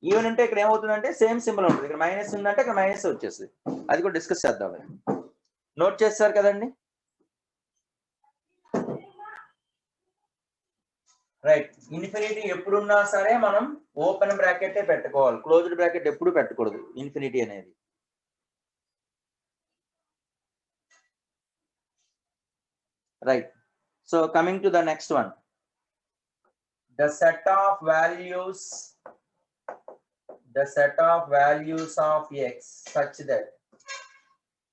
ఈవెన్ అంటే ఇక్కడ ఏమవుతుందంటే సేమ్ సింబల్ ఉంటుంది, ఇక్కడ మైనస్ ఉందంటే ఇక్కడ మైనస్ వచ్చేస్తుంది, అది కూడా డిస్కస్ చేద్దాం. నోట్ చేస్తారు కదండి. రైట్. ఇన్ఫినిటీ ఎప్పుడున్నా సరే మనం ఓపెన్ బ్రాకెట్ పెట్టుకోవాలి, క్లోజ్డ్ బ్రాకెట్ ఎప్పుడు పెట్టకూడదు ఇన్ఫినిటీ అనేది. Right. So coming to the next one, the set of values of x such that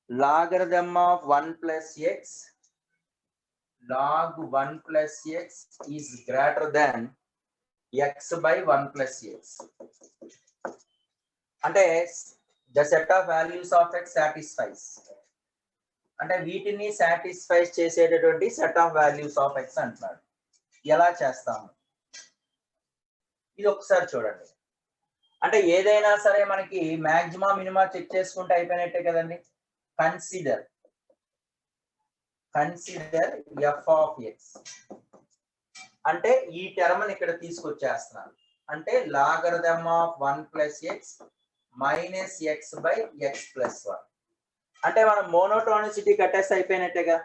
logarithm of 1 plus x log 1 plus x is greater than x by 1 plus x. అంటే the set of values of x satisfies, అంటే వీటిని satisfy చేసేటటువంటి set of values of x అంటున్నాడు. ఎలా చేస్తాము ఇది ఒకసారి చూడండి. అంటే ఏదైనా సరే మనకి మాక్సిమా మినిమా చెక్ చేసుకుంటే అయిపోయినట్టే కదండి. కన్సిడర్ f of x అంటే ఈ టర్మ్ ఇక్కడ తీసుకొచ్చేస్తున్నాను, అంటే logarithm of 1 plus x minus x by x plus 1. అంటే మనం మోనోటోనిసిటీ కట్టేసి అయిపోయినట్టేగా,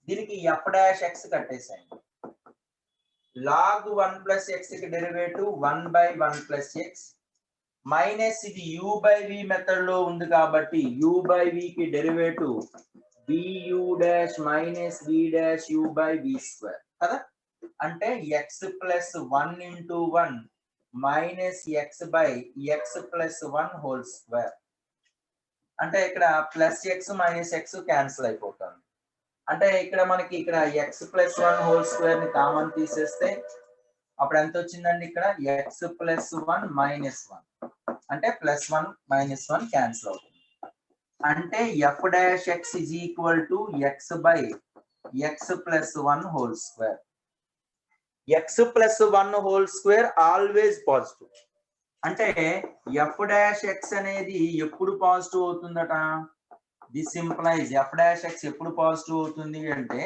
దీనికి f dash x కట్టేసాయండి. log 1 plus x కి derivative 1 by 1 plus x minus ఇది u by v మెథడ్ లో ఉంది కాబట్టి u by v కి derivative bu dash minus v dash u by v square కదా. అంటే x plus 1 into 1 minus x by x plus 1 whole square. అంటే ఇక్కడ plus x minus x cancel అయిపోతుంది. అంటే ఇక్కడ మనకి ఇక్కడ x plus 1 whole square ని కామన్ తీసేస్తే అప్పుడు ఎంత వచ్చిందండి, ఇక్కడ x plus 1 minus 1 అంటే ప్లస్ 1 మైనస్ 1 క్యాన్సిల్ అవుతుంది. అంటే f dash x is equal to x by x plus 1 whole square. x plus 1 whole square always positive. అంటే f డాష్ x అనేది ఎప్పుడు పాజిటివ్ అవుతుందట, this implies f dash x ఎప్పుడు positive అవుతుంది అంటే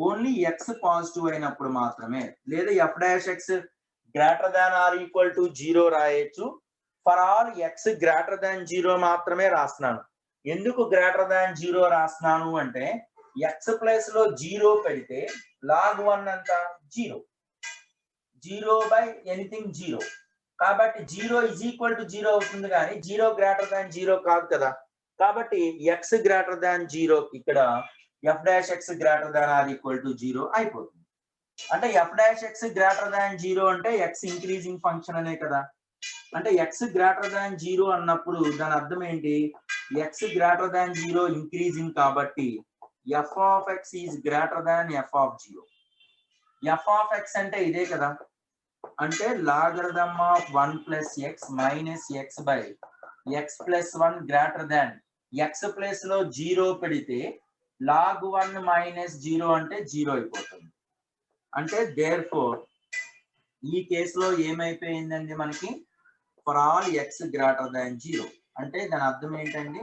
only x positive అయినప్పుడు మాత్రమే. లేదా f dash x greater than or equal to 0 రాయొచ్చు. For all x greater than 0 మాత్రమే రాస్తున్నాను. ఎందుకు గ్రేటర్ దాన్ 0 రాస్తున్నాను అంటే x ప్లస్ లో 0 పెడితే log 1 అంత 0 బై ఎనీథింగ్ 0 కాబట్టి 0 is equal to 0 అవుతుంది, కానీ 0 గ్రేటర్ దాన్ 0 కాదు కదా. కాబట్టి x గ్రేటర్ దాన్ 0 ఇక్కడ f dash x greater than or equal to 0 అయిపోతుంది. అంటే f dash x greater than 0 అంటే x ఇంక్రీజింగ్ ఫంక్షన్ అనే కదా. అంటే x గ్రేటర్ దాన్ 0 అన్నప్పుడు దాని అర్థం ఏంటి, x గ్రేటర్ దాన్ 0 ఇంక్రీజింగ్ కాబట్టి f of x is greater than f of 0. f of x అంటే ఇదే కదా, అంటే logarithm of 1 plus x minus x by x plus 1 greater than x plus లో 0 పెడితే log 1 minus 0 అంటే 0 అయిపోతుంది. అంటే దేర్ ఫోర్ ఈ కేసులో ఏమైపోయిందండి మనకి for all x greater than 0 అంటే దాని అర్థం ఏంటండి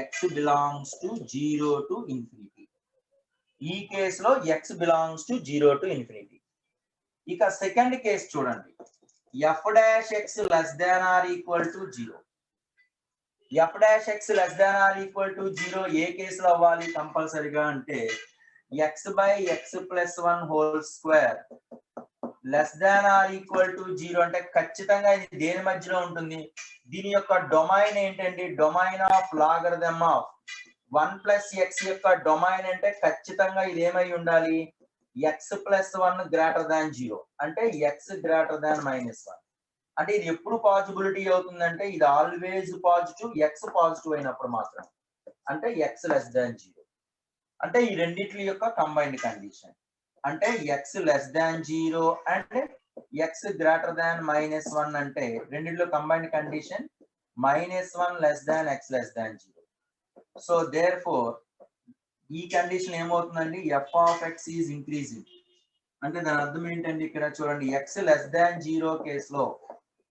X belongs to 0 to infinity. ఈ కేసులో X belongs to 0 to infinity. ఇక సెకండ్ కేసు చూడండి, F dash x less than or equal to 0. F dash x less than or equal to 0 ఏ కేసులో అవ్వాలి కంపల్సరీగా అంటే X by X plus 1 whole square less than or equal to 0 అంటే ఖచ్చితంగా ఇది దేని మధ్యలో ఉంటుంది? దీని యొక్క డొమైన్ ఏంటండి? Domain of logarithm of 1 plus X యొక్క డొమైన్ అంటే ఖచ్చితంగా ఇది ఏమై ఉండాలి? ఎక్స్ ప్లస్ 1 గ్రేటర్ దాన్ 0 అంటే ఎక్స్ గ్రేటర్ దాన్ -1. అంటే ఇది ఎప్పుడు పాజిబిలిటీ అవుతుందంటే ఇది ఆల్వేజ్ పాజిటివ్, ఎక్స్ పాజిటివ్ అయినప్పుడు మాత్రం, అంటే ఎక్స్ లెస్ దాన్ 0. అంటే ఈ రెండిట్ల యొక్క కంబైన్డ్ కండిషన్ అంటే x less than 0 and x greater than -1 అంటే రెండిట్లో combined condition -1 less than x less than 0. So therefore ఈ కండిషన్ ఏమవుతుందండి? F of x is increasing. అంటే దాని అర్థం ఏంటండి? ఇక్కడ చూడండి, ఎక్స్ లెస్ దాన్ 0 కేసులో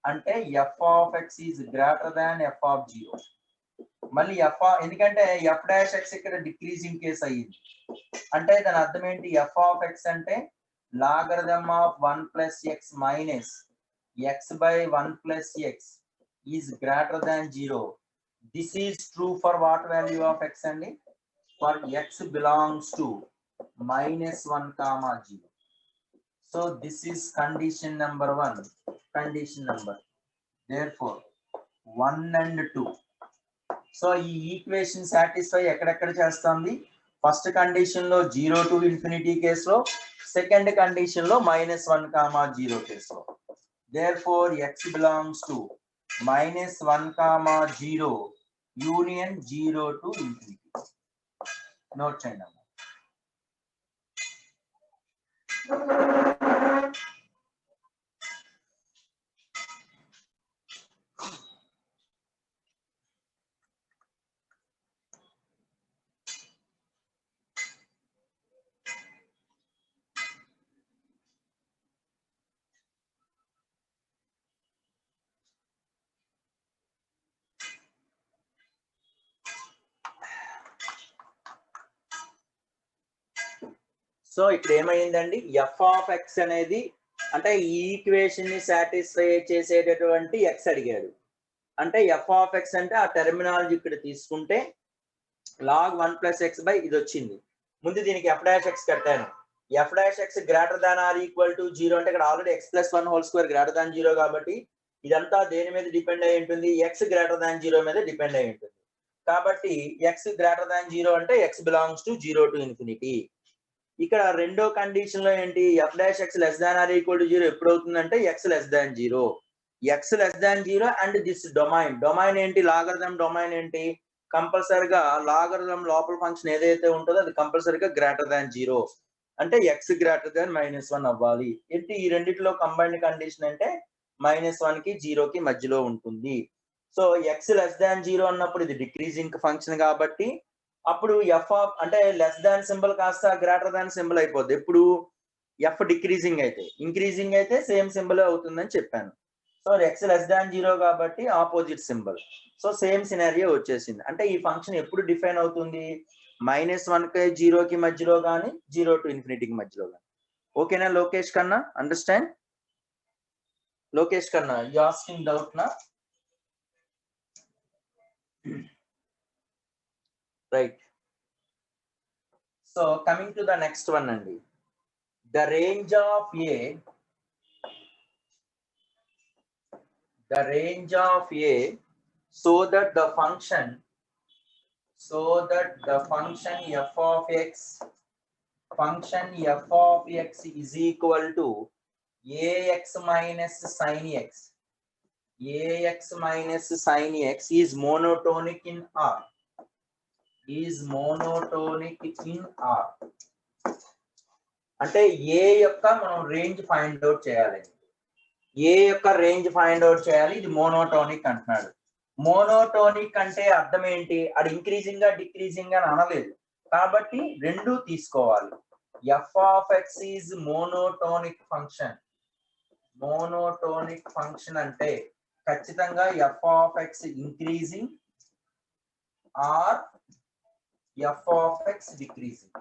అంటే f of x is greater than f of 0. మళ్ళీ ఎందుకంటే ఎఫ్ డాష్ ఎక్స్ ఇక్కడ డిక్రీజింగ్ కేసు అయ్యింది అంటే దాని అర్థం ఏంటి? ఎఫ్ ఆఫ్ ఎక్స్ అంటే logarithm of 1 plus x minus x by 1 plus x is greater than 0. This is true for what value of x అండి? For x belongs to -1, 0. So this is condition number 1. Condition number therefore 1 and 2. So ఈ equation satisfy ఎక్కడెక్కడ చేస్తుంది? First condition లో 0 to infinity కేసులో, second condition లో -1, 0 కేసులో. therefore x belongs to -1, 0 union 0 to infinity. Note చేయండి. So ఇక్కడ ఏమైందండి? ఎఫ్ ఆఫ్ ఎక్స్ అనేది అంటే ఈ ఈక్వేషన్ ని సాటిస్ఫై చేసేటటువంటి ఎక్స్ అడిగాడు. అంటే ఎఫ్ ఆఫ్ ఎక్స్ అంటే ఆ టెర్మినాలజీ ఇక్కడ తీసుకుంటే లాగ్ 1 ప్లస్ ఎక్స్ బై ఇది వచ్చింది. ముందు దీనికి ఎఫ్ డాష్ ఎక్స్ కట్టాను. F dash x greater than or equal to 0 అంటే ఇక్కడ already X plus 1 whole square greater than 0 కాబట్టి ఇదంతా దేని మీద డిపెండ్ అయి ఉంటుంది? ఎక్స్ గ్రేటర్ దాన్ 0 మీద డిపెండ్ అయి ఉంటుంది. కాబట్టి ఎక్స్ గ్రేటర్ దాన్ 0 అంటే X belongs to 0 to infinity. ఇక్కడ రెండో కండిషన్ లో ఏంటి? F dash x less than or equal to 0 ఎప్పుడు అవుతుందంటే X less than 0. X less than 0 and this domain ఏంటి? లాగరిథమ్ డొమైన్ ఏంటి? కంపల్సరిగా లాగరిథమ్ లోపల ఫంక్షన్ ఏదైతే ఉంటుందో అది కంపల్సరిగా గ్రేటర్ దాన్ 0 అంటే ఎక్స్ గ్రేటర్ దాన్ -1 అవ్వాలి. ఏంటి ఈ రెండిట్లో కంబైన్డ్ కండిషన్ అంటే -1 కి 0 కి మధ్యలో ఉంటుంది. సో ఎక్స్ లెస్ దాన్ 0 అన్నప్పుడు ఇది డిక్రీజింగ్ ఫంక్షన్ కాబట్టి అప్పుడు ఎఫ్ ఆఫ్ అంటే లెస్ దాన్ సింబల్ కాస్త గ్రేటర్ దాన్ సింబల్ అయిపోద్ది. ఎప్పుడు ఎఫ్ డిక్రీజింగ్ అయితే, ఇంక్రీజింగ్ అయితే సేమ్ సింబల్ అవుతుందని చెప్పాను. సో ఎక్స్ లెస్ దాన్ 0 కాబట్టి opposite symbol. So same scenario వచ్చేసింది. అంటే ఈ ఫంక్షన్ ఎప్పుడు డిఫైన్ అవుతుంది? -1 కి 0 కి మధ్యలో కానీ 0 టు ఇన్ఫినిటీకి మధ్యలో కానీ. ఓకేనా లోకేష్ కన్నా? అండర్స్టాండ్? లోకేష్ కన్నా, యు ఆస్కింగ్ డౌట్ నా? Right. So coming to the next one, Andy. The range of A so that the function f of x is equal to ax minus sin x. Ax minus sin x is monotonic in R. అంటే ఏ యొక్క మనం range find out చేయాలి. ఏ యొక్క range find out చేయాలి. ఇది monotonic అంటున్నాడు. Monotonic అంటే అర్థం ఏంటి? అది ఇంక్రీజింగ్ గా డిక్రీజింగ్ అని అనలేదు కాబట్టి రెండు తీసుకోవాలి. f of x is monotonic function. Monotonic function అంటే ఖచ్చితంగా f of x increasing or f of x decreasing.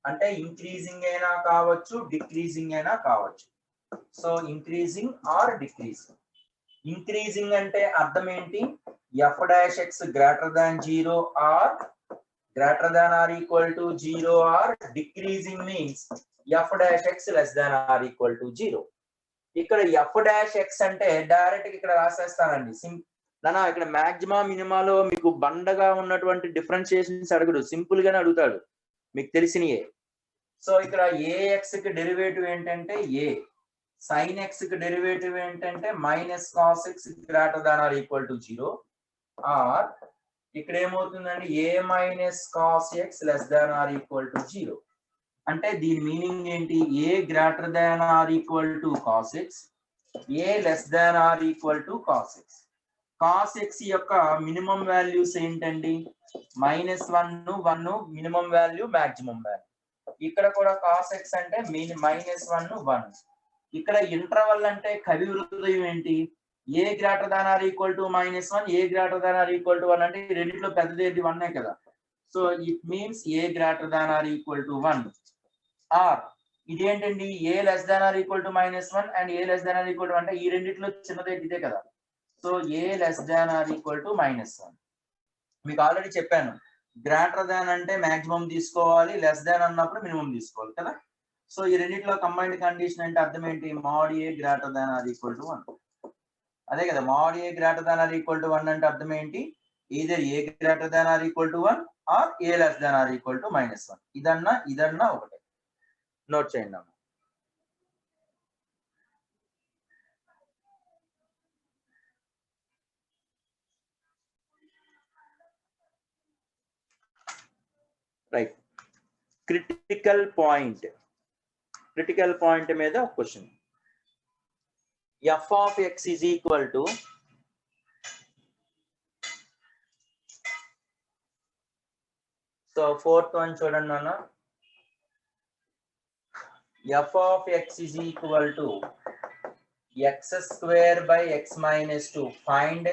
అంటే ఇంక్రీజింగ్ అయినా కావచ్చు, డిక్రీజింగ్ అయినా కావచ్చు. So increasing or decreasing. Increasing అంటే అర్థం ఏంటి? f dash x greater than 0 or greater than or equal to 0 or decreasing means f dash x less than or equal to 0. ఇక్కడ f dash x అంటే direct ఇక్కడ రాసేస్తానండి. నానా ఇక్కడ maxima మినిమాలో మీకు బండగా ఉన్నటువంటి డిఫరెన్షియేషన్స్ అడగడు, సింపుల్ గానే అడుగుతాడు మీకు తెలిసినయే. సో ఇక్కడ ax కి డెరివేటివ్ ఏంటంటే a, sin x కి డెరివేటివ్ ఏంటంటే minus cos x greater than or equal to 0 or ఇక్కడ ఏమవుతుందండి a minus cos x less than or equal to 0. అంటే దీని మీనింగ్ ఏంటి? a greater than or equal to cos x, a less than or equal to cos x. cos x యొక్క minimum values ఏంటండి? -1 1 minimum value, maximum value. ఇక్కడ కూడా cos x అంటే -1 1. ఇక్కడ interval అంటే కవి వృత్తయం ఏంటి? a greater than or equal to -1, a greater than or equal to 1 అంటే ఈ రెండిట్లో పెద్దది ఏంటి? 1 కదా. So it means a greater than or equal to 1 or ఇదేంటండి? a less than or equal to -1 and a less than or equal to అంటే ఈ రెండిట్లో చిన్నది ఇదే కదా. So a less than or equal to -1. మీకు ఆల్రెడీ చెప్పాను, greater than అంటే మాక్సిమం తీసుకోవాలి, లెస్ దాన్ అన్నప్పుడు మినిమం తీసుకోవాలి కదా. సో ఈ రెండిట్లో కంబైన్డ్ కండిషన్ అంటే అర్థం ఏంటి? mod a greater than or equal to 1. అదే కదా, mod a greater than or equal to 1 అంటే అర్థం ఏంటి? either a greater than or equal to 1 or a less than or equal to -1. ఇదన్నా ఒకటే. నోట్ చేయండి అమ్మ. రైట్. క్రిటికల్ పాయింట్ మీద ఒక question. f of x is equal to so fourth one చూడండి నాన్న. f of x is equal to x square by x minus 2. Find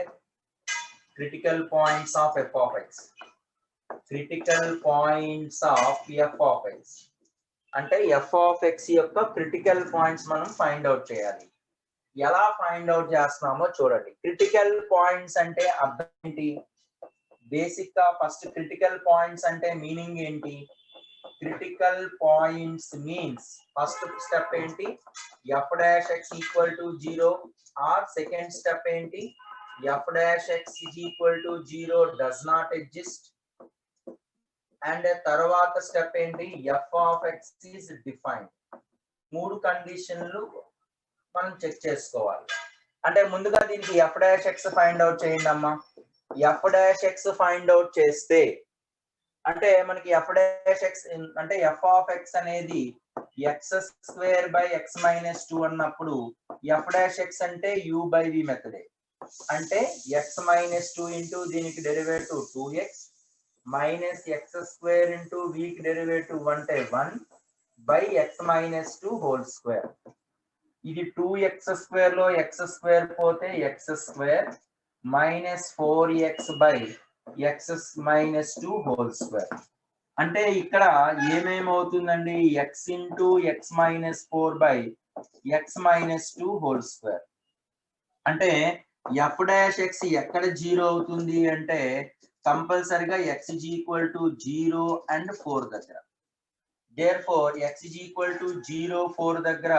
critical points of f of x. Critical points of f of x అంటే f of x యొక్క critical points మనం find out చేయాలి. ఎలా find out చేస్తున్నామో చూడండి. Critical points అంటే అర్థం ఏంటి? బేసిక్ గా ఫస్ట్ క్రిటికల్ పాయింట్స్ అంటే మీనింగ్ ఏంటి? Critical points means first step ఏంటి? f dash x equal to 0 or second step ఏంటి? f dash x is equal to 0 does not exist. And తర్వాత స్టెప్ ఏంటి? f of x is defined. 3 కండిషన్లు మనం check చేసుకోవాలి. అంటే ముందుగా దీనికి f dash x find out చేయండి అమ్మా. f dash x find out చేస్తే అంటే మనకి f dash x అంటే f of x అనేది x square by x minus 2 అన్నప్పుడు f dash x అంటే u by v మెథడే. అంటే x minus 2 ఇంటూ దీనికి derivative 2x minus x square into v కి derivative 1 by x minus 2 whole square. ఇది 2x square లో x square పోతే x square minus 4x by x minus 2 whole square. అంటే ఇక్కడ ఏమేమవుతుందండి? x into x minus 4 by x minus 2 whole square. అంటే f dash x ఎక్కడ 0 అవుతుంది అంటే కంపల్సరిగా x is equal to 0 and 4 దగ్గర. therefore x is equal to 0 4 దగ్గర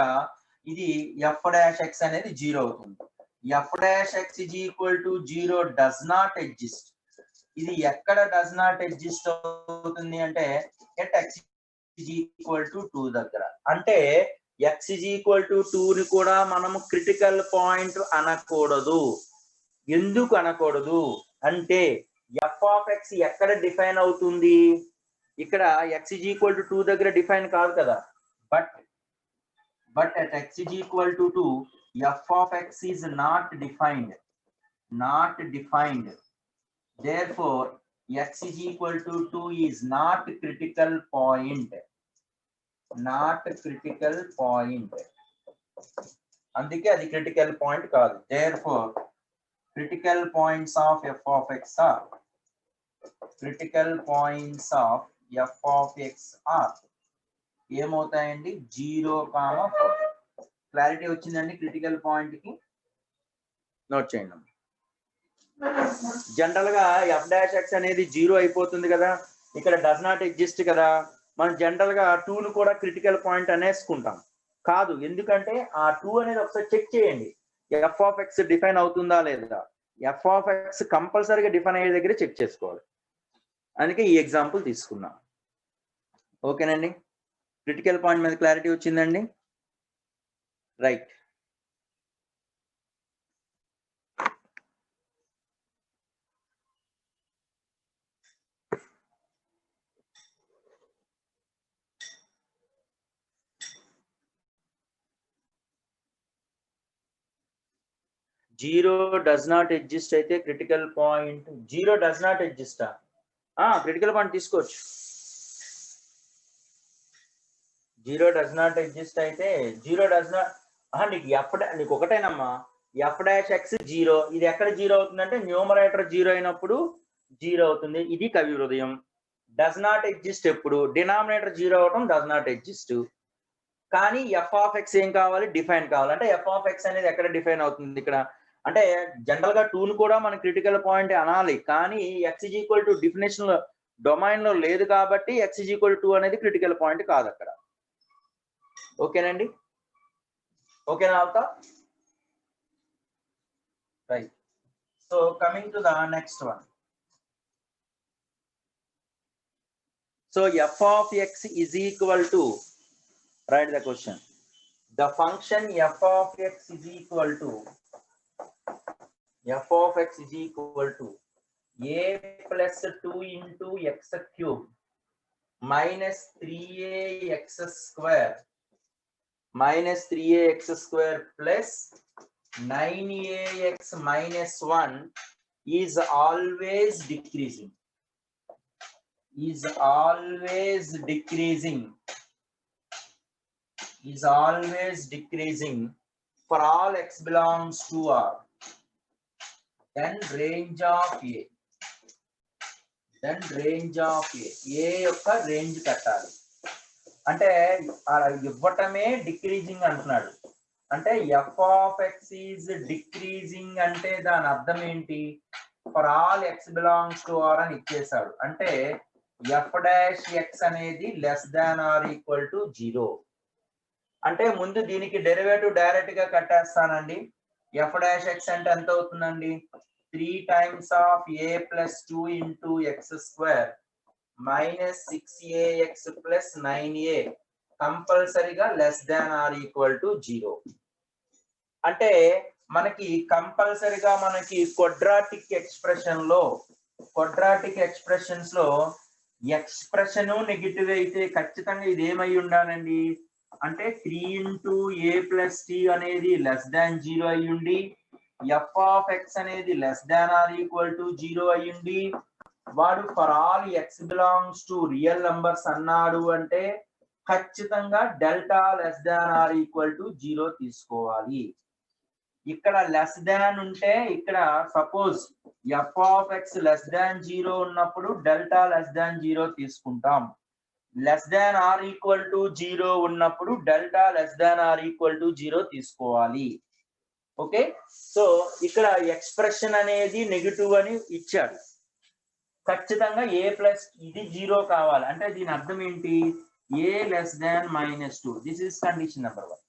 ఇది f dash x అనేది 0 అవుతుంది. f dash x is equal to 0 does not exist. ఇది ఎక్కడ does not exist అవుతుంది అంటే at x is equal to 2 దగ్గర. అంటే x is equal to 2 ని కూడా మనము క్రిటికల్ పాయింట్ అనకూడదు. ఎందుకు అనకూడదు అంటే f of x ఎక్కడ డిఫైన్ అవుతుంది? ఇక్కడ x is equal to 2 దగ్గర డిఫైన్ కాదు కదా. but at x is equal to 2 f of x is not defined. Therefore x is equal to 2 is not critical point. Not critical point. అందుకే అది critical point కాదు. therefore critical points of f of x are critical points of f of x are ఏమవుతాయండి 0, 4. Clarity వచ్చిందండి critical point కి? Note చేయండి. General గా f dash x అనేది 0 అయిపోతుంది కదా, ఇక్కడ డస్ నాట్ ఎగ్జిస్ట్ కదా. మనం జనరల్ గా 2 ను కూడా క్రిటికల్ పాయింట్ అనేసుకుంటాం. కాదు, ఎందుకంటే ఆ 2 అనేది ఒకసారి చెక్ చేయండి, f of x డిఫైన్ అవుతుందా లేదా. f of x కంపల్సరీగా డిఫైన్ అయ్యే దగ్గర చెక్ చేసుకోవాలి. అందుకే ఈ ఎగ్జాంపుల్ తీసుకున్నాం. ఓకేనండి, క్రిటికల్ పాయింట్ మీద క్లారిటీ వచ్చిందండి. Right. Zero does not exist అయితే క్రిటికల్ పాయింట్ 0 డస్ నాట్ ఎగ్జిస్టా? క్రిటికల్ పాయింట్ తీసుకోవచ్చు. 0 డస్ నాట్ ఎగ్జిస్ట్ అయితే 0 డస్ నాట్ నీకు ఒకటేనమ్మా, f డాష్ x 0. ఇది ఎక్కడ 0 అవుతుందంటే న్యూమరేటర్ 0 అయినప్పుడు 0 అవుతుంది. ఇది కవి హృదయం. డస్ నాట్ ఎగ్జిస్ట్ ఎప్పుడు డినామినేటర్ 0 అవటం డస్ నాట్ ఎగ్జిస్ట్. కానీ f ఆఫ్ x ఏం కావాలి, డిఫైన్ కావాలి. అంటే f ఆఫ్ x అనేది ఎక్కడ డిఫైన్ అవుతుంది ఇక్కడ అంటే జనరల్ గా 2 ను కూడా మన క్రిటికల్ పాయింట్ అనాలి, కానీ x is equal to definition domain లో లేదు కాబట్టి x ఈజ్ ఈక్వల్ టు అనేది క్రిటికల్ పాయింట్ కాదు అక్కడ. ఓకేనండి, ఓకేనా అవుతా? Right. So coming to the next one. So f of x is equal to, write the question. The function f of x is equal to a plus 2 into x cube minus 3ax square plus 9ax minus 1 is always decreasing. For all x belongs to R. Then range of A. A యొక్క range కట్టాలి. అంటే ఇవ్వటమే decreasing అంటున్నాడు. అంటే f of x is decreasing అంటే దాని అర్థం ఏంటి? For all x belongs to R అని ఇచ్చేసాడు. అంటే f డాష్ x అనేది less than or equal to 0. అంటే ముందు దీనికి డెరివేటివ్ డైరెక్ట్ గా కట్టేస్తానండి. f డాష్ x అంటే ఎంత అవుతుందండి? 3 times of a plus 2 into x square minus 6ax plus 9a కంపల్సరీగా less than or equal to 0. అంటే మనకి కంపల్సరీగా మనకి క్వాడ్రాటిక్ ఎక్స్ప్రెషన్స్ లో ఎక్స్ప్రెషన్ నెగిటివ్ అయితే ఖచ్చితంగా ఇది ఏమై ఉండాలండి అంటే 3 into a plus t అనేది లెస్ దాన్ 0 అయ్యుండి f of x అనేది less than or equal to 0 అయ్యుండి వాడు for all x belongs to real numbers అన్నాడు అంటే ఖచ్చితంగా delta less than or equal to 0 తీసుకోవాలి. ఇక్కడ లెస్ దాన్ ఉంటే ఇక్కడ suppose f of x less than 0 ఉన్నప్పుడు డెల్టా లెస్ దాన్ 0 తీసుకుంటాం. Less than or equal to 0 ఉన్నప్పుడు delta less than or equal to 0 తీసుకోవాలి. ఓకే, సో ఇక్కడ ఎక్స్ప్రెషన్ అనేది నెగిటివ్ అని ఇచ్చాడు. ఖచ్చితంగా ఏ ప్లస్ ఇది 0 కావాలి. అంటే దీని అర్థం ఏంటి? A less than -2. This is condition number 1.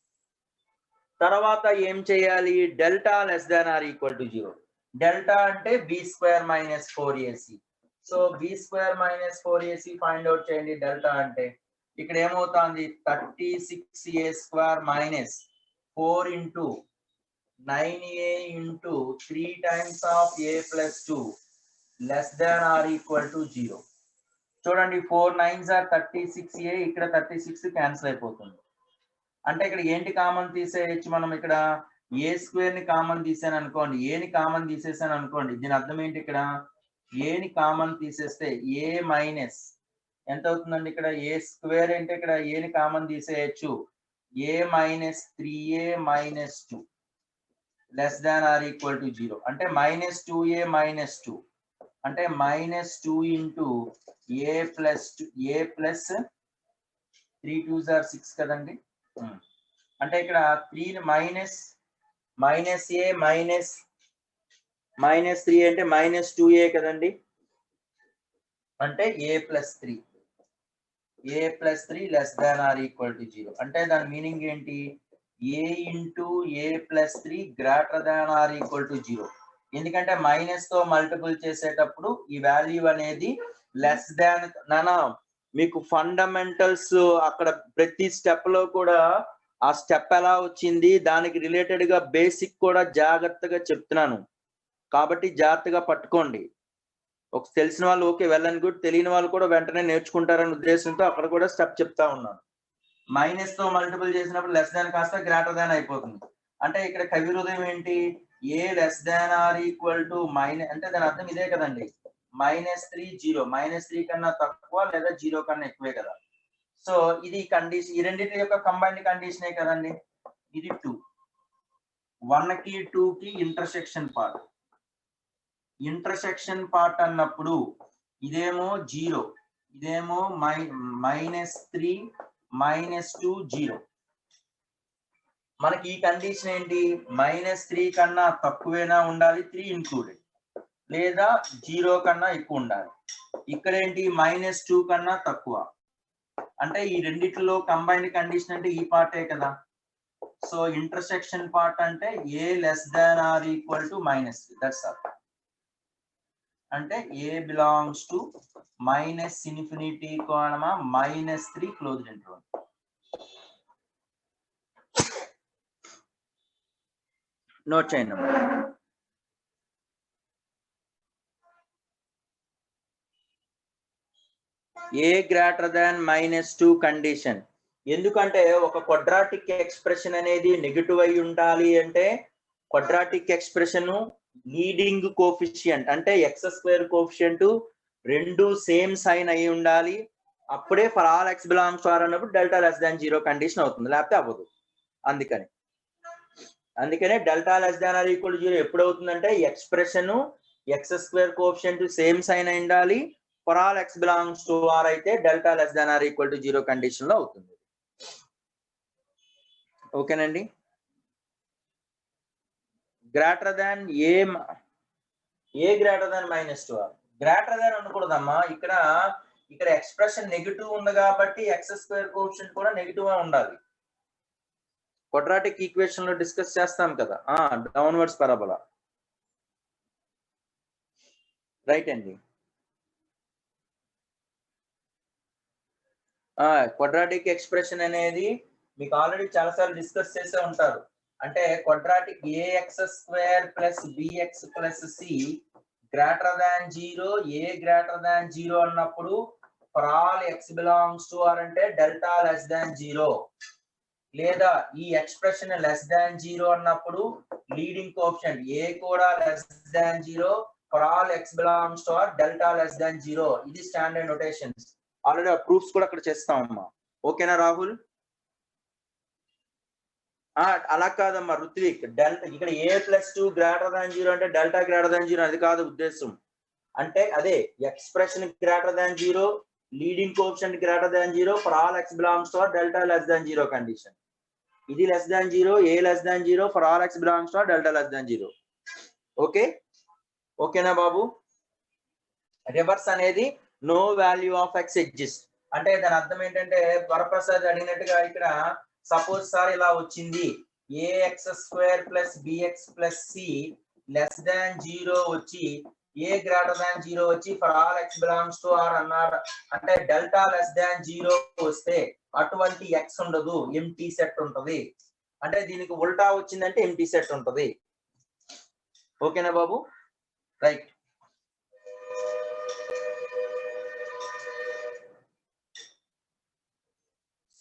తర్వాత ఏం చేయాలి? Delta less than or equal to 0. Delta అంటే b² - 4ac. So b² - 4ac find out చేయండి. డెల్టా అంటే ఇక్కడ ఏమవుతుంది? 36a² - 4 into 9a into 3 times of a plus 2 less than or equal to 0. చూడండి 4 9s are 36a. ఇక్కడ 36 cancel అయిపోతుంది. అంటే ఇక్కడ ఏంటి కామన్ తీసేయచ్చు మనం? ఇక్కడ a² ని కామన్ తీసాను అనుకోండి, a ని కామన్ తీసేసాను అనుకోండి. దీని అర్థం ఏంటి? ఇక్కడ a ని కామన్ తీసేస్తే a minus ఎంత అవుతుందండి ఇక్కడ ఏ స్క్వేర్ అంటే ఇక్కడ ఏని కామన్ తీసేయచ్చు a minus 3a minus 2 less than or equal to 0 అంటే minus 2a minus 2 అంటే minus 2 into a plus 3 2s are 6 కదండి అంటే ఇక్కడ 3 మైనస్ a మైనస్ 3 అంటే minus 2a కదండి అంటే a plus 3 less than or equal to 0 అంటే దాని మీనింగ్ ఏంటి a into a plus 3 greater than or equal to 0 ఎందుకంటే మైనస్ తో మల్టిపుల్ చేసేటప్పుడు ఈ వాల్యూ అనేది లెస్ దాన్ నానా మీకు ఫండమెంటల్స్ అక్కడ ప్రతి స్టెప్ లో కూడా ఆ స్టెప్ ఎలా వచ్చింది దానికి రిలేటెడ్ గా బేసిక్ కూడా జాగ్రత్తగా చెప్తున్నాను కాబట్టి జాగ్రత్తగా పట్టుకోండి ఒక తెలిసిన వాళ్ళు ఓకే వెల్ అండ్ గుడ్ తెలియని వాళ్ళు కూడా వెంటనే నేర్చుకుంటారనే ఉద్దేశంతో అక్కడ కూడా స్టెప్ చెప్తా ఉన్నాను మైనస్ తో మల్టిపుల్ చేసినప్పుడు లెస్ దాన్ కాస్త గ్రేటర్ దాన్ అయిపోతుంది అంటే ఇక్కడ కవి హృదయం ఏంటి a less than or equal to minus అంటే దాని అర్థం ఇదే కదండి -3 0 -3 కన్నా తక్కువ లేదా 0 కన్నా ఎక్కువే కదా సో ఇది కండిషన్ ఈ రెండింటి యొక్క కంబైన్డ్ కండిషనే కదండి ఇది 2 1 కి 2 కి ఇంటర్సెక్షన్ పార్ట్ అన్నప్పుడు ఇదేమో 0 ఇదేమో -3 -2 0 మనకి ఈ కండిషన్ ఏంటి -3 కన్నా తక్కువేనా ఉండాలి 3 ఇంక్లూడెడ్ లేదా 0 కన్నా ఎక్కువ ఉండాలి ఇక్కడ ఏంటి -2 కన్నా తక్కువ అంటే ఈ రెండిట్లో కంబైన్డ్ కండిషన్ అంటే ఈ పార్టే కదా సో ఇంటర్సెక్షన్ పార్ట్ అంటే a less than or equal to -3 that's all అంటే a belongs to minus infinity comma -3 closed interval note చేయండి a greater than -2 కండిషన్ ఎందుకంటే ఒక క్వాడ్రాటిక్ ఎక్స్ప్రెషన్ అనేది నెగటివ్ అయి ఉండాలి అంటే క్వాడ్రాటిక్ ఎక్స్ప్రెషన్ లీడింగ్ కోఫిషియంట్ అంటే x² కోఫిషియంట్ రెండు సేమ్ సైన్ అయి ఉండాలి అప్పుడే for all x belongs to r అన్నప్పుడు డెల్టా లెస్ దాన్ 0 కండిషన్ అవుతుంది లేకపోతే అవ్వదు అందుకనే delta less than or equal to 0 ఎప్పుడు అవుతుందంటే expression x² coefficient same sign అయి ఉండాలి for all x belongs to r అయితే delta less than or equal to 0 condition లో అవుతుంది ఓకేనండి greater than a greater than -2r greater than ఉండకూడదమ్మా ఇక్కడ ఎక్స్ప్రెషన్ నెగటివ్ ఉంది కాబట్టి x² కోఎఫిషియంట్ కూడా నెగటివ్ గా ఉండాలి క్వాడ్రాటిక్ ఈక్వేషన్ లో డిస్కస్ చేస్తాం కదా డౌన్వర్డ్స్ పారాబోలా రైట్ అండి క్వాడ్రాటిక్ ఎక్స్ప్రెషన్ అనేది మీకు ఆల్రెడీ చాలా సార్లు డిస్కస్ చేసే ఉంటారు అంటే quadratic ax² + bx + c greater than 0 a greater than 0 అన్నప్పుడు for all x belongs to r అంటే డెల్టా లెస్ దాన్ 0 లేదా ఈ ఎక్స్ప్రెషన్ లెస్ దాన్ 0 అన్నప్పుడు లీడింగ్ కోఎఫిషియంట్ a కూడా less than 0 for all x belongs to r delta less than 0 ఇది standard notations already ఆ proofs కూడా అక్కడ చేస్తామమ్మా ఓకేనా రాహుల్ అలా కాదమ్మా రుత్విక్ డెల్టా ఇక్కడ a+2 గ్రేటర్ దాన్ 0 అంటే డెల్టా గ్రేటర్ దాన్ 0 అది కాదు ఉద్దేశం అంటే అదే expression greater than 0 leading coefficient greater than 0 for all x belongs to r delta less than 0 condition ఇది less than 0 a less than 0 for all x belongs to r delta less than 0 ఓకేనా బాబు reverse అనేది no value of x exist అంటే దాని అర్థం ఏంటంటే వరప్రసాద్ అడిగినట్టుగా ఇక్కడ సపోజ్ సార్ ఇలా వచ్చింది ax² + bx + c less than 0 వచ్చి a గ్రేటర్ దాన్ 0 వచ్చి for all x belongs to r అన్నాడు అంటే డెల్టా లెస్ దాన్ 0 వస్తే అటువంటి x ఉండదు ఎంటీ సెట్ ఉంటది అంటే దీనికి ఉల్టా వచ్చిందంటే ఎంటీ సెట్ ఉంటది ఓకేనా బాబు right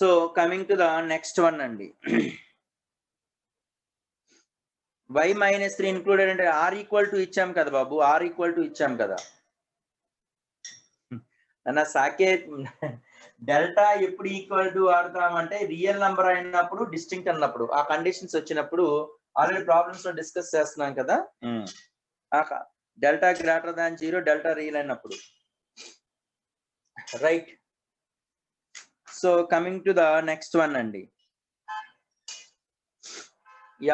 so coming to the next one అండి y -3 ఇంక్లూడెడ్ అంటే r ఈక్వల్ టు ఇచ్చాం కదా బాబు r ఈక్వల్ టు ఇచ్చాం కదా అన్న సాకేత్ డెల్టా ఎప్పుడు ఈక్వల్ టు వాడతామంటే రియల్ నెంబర్ అయినప్పుడు, డిస్టింక్ట్ అన్నప్పుడు, ఆ కండిషన్స్ వచ్చినప్పుడు ఆల్రెడీ ప్రాబ్లమ్స్ లో డిస్కస్ చేస్తున్నాం కదా. Delta greater than 0, delta real అయినప్పుడు, right. So coming to the next one అండి,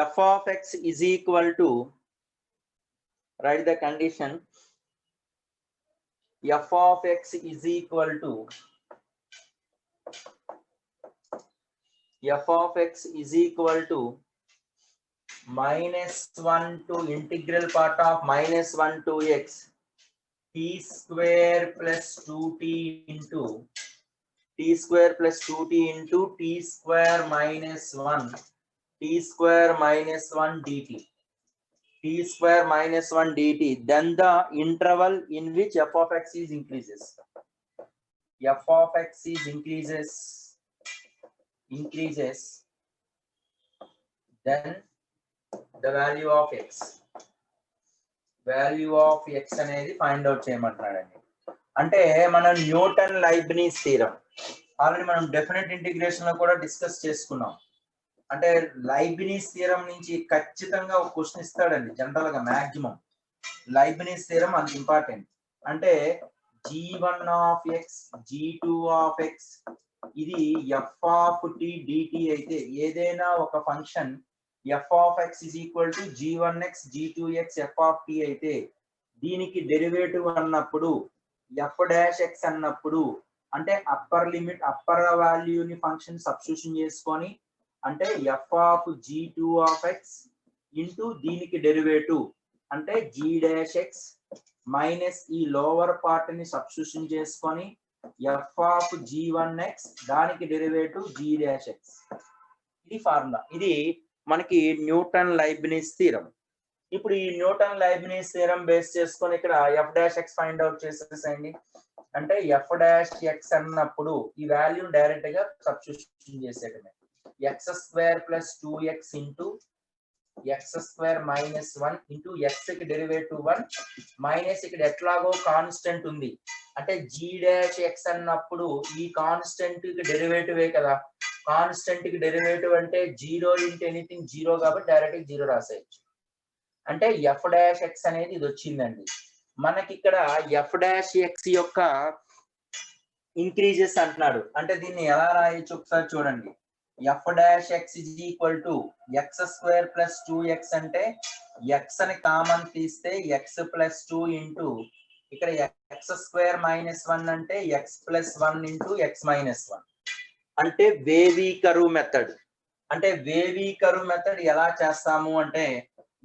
f of x is equal to, write the condition, f of x is equal to, f of x is equal to -1 to integral part of -1 to x t square plus 2t into t square plus 2t into t square minus 1 t square minus 1 dt, t square minus 1 dt, then the interval in which f of x is increases, f of x is increases, then the value of x అనేది find out చేయమంటున్నాడండి. అంటే మనం Newton Leibniz theorem already మనం definite integration లో కూడా discuss చేసుకున్నాం. అంటే Leibniz theorem నుంచి ఖచ్చితంగా ఒక క్వశ్చన్ ఇస్తాడండి జనరల్ గా, మాక్సిమం లైబ్నిజ్ థీరం అంత ఇంపార్టెంట్. అంటే g1 of x, g2 of x, ఇది f of t dt అయితే ఏదైనా ఒక function f of x is equal to g1x, g2x, f of t అయితే దీనికి డెరివేటివ్ అన్నప్పుడు f డాష్ x అన్నప్పుడు అంటే అప్పర్ లిమిట్, అప్పర్ వాల్యూని ఫంక్షన్ సబ్స్టిట్యూషన్ చేసుకొని, అంటే f of g2 of x into దీనికి డెరివేటివ్ అంటే g డాష్ x మైనస్ ఈ లోవర్ పార్ట్ ని సబ్స్టిట్యూషన్ చేసుకొని f of g1x దానికి డెరివేటివ్ g డాష్ x. ఇది ఫార్ములా, ఇది మనకి న్యూటన్ లైబ్నిజ్ థీరం. ఇప్పుడు ఈ న్యూటన్ లైబ్నిజ్ థీరం బేస్ చేసుకొని ఇక్కడ f dash x find out చేసేసండి. అంటే f డాష్ x అన్నప్పుడు ఈ వాల్యూ డైరెక్ట్ గా సబ్స్టిట్యూషన్ చేసేయడమే, x square plus 2x into x square minus 1 into x కి డెరివేటివ్ 1 మైనస్ ఇక్కడ ఎట్లాగో కాన్స్టెంట్ ఉంది అంటే g డాష్ x అన్నప్పుడు ఈ కాన్స్టెంట్ కి డెరివేటివే కదా, కాన్స్టెంట్ కి డెరివేటివ్ అంటే 0 ఇంటూ ఎనీథింగ్ 0 కాబట్టి డైరెక్ట్ 0 రాసేయచ్చు. అంటే f డాష్ x అనేది ఇది వచ్చిందండి. మనకి ఇక్కడ f డాష్ x యొక్క ఇంక్రీజెస్ అంటున్నాడు. అంటే దీన్ని ఎలా రాయొచ్చు ఒకసారి చూడండి. f dash x is equal to x square plus 2x అంటే x అని కామన్ తీస్తే x ప్లస్ 2 ఇంటూ ఇక్కడ x స్క్వేర్ మైనస్ 1 అంటే x plus 1 into x minus 1. అంటే వేవీ కర్వ్ మెథడ్. అంటే వేవీ కర్వ్ మెథడ్ ఎలా చేస్తాము అంటే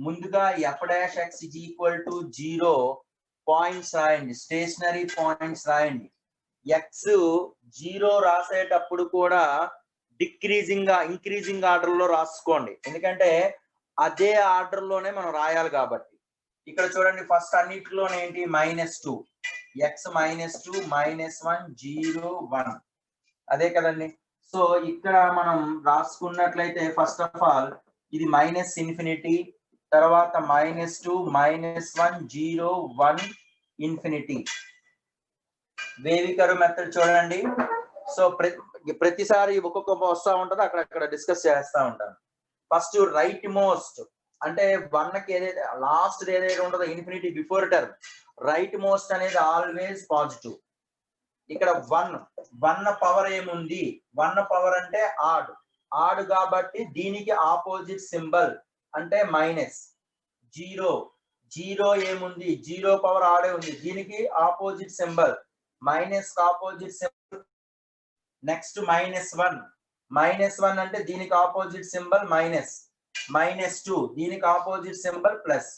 ముందుగా f dash x is equal to 0 points రాయండి, స్టేషనరీ పాయింట్స్ రాయండి. x 0 రాసేటప్పుడు కూడా డిక్రీజింగ్ గా ఇంక్రీజింగ్ ఆర్డర్ లో రాసుకోండి, ఎందుకంటే అదే ఆర్డర్ లోనే మనం రాయాలి కాబట్టి. ఇక్కడ చూడండి ఫస్ట్ అన్నిటిలోనే ఏంటి -2, x -2 -1 0 1 అదే కదండి. సో ఇక్కడ మనం రాసుకున్నట్లయితే ఫస్ట్ ఆఫ్ ఆల్ ఇది −∞, తర్వాత -2 -1 0 1 ఇన్ఫినిటీ. వేవీ కర్వ్ మెథడ్ చూడండి. సో ప్రతిసారి ఒక్కొక్క వస్తా ఉంటుంది, అక్కడ డిస్కస్ చేస్తా ఉంటాను. ఫస్ట్ రైట్ మోస్ట్ అంటే 1 కి ఏదైతే లాస్ట్ ఏదైతే ఉంటుందో infinity before term, right most అనేది ఆల్వేస్ పాజిటివ్. ఇక్కడ 1 పవర్ ఏముంది, 1 పవర్ అంటే ఆడ్ కాబట్టి దీనికి ఆపోజిట్ సింబల్ అంటే -0 ఏముంది, 0 పవర్ ఆడే ఉంది, దీనికి opposite symbol minus opposite symbol. Next -1 అంటే దీనికి ఆపోజిట్ సింబల్ -2 దీనికి ఆపోజిట్ సింబల్ ప్లస్.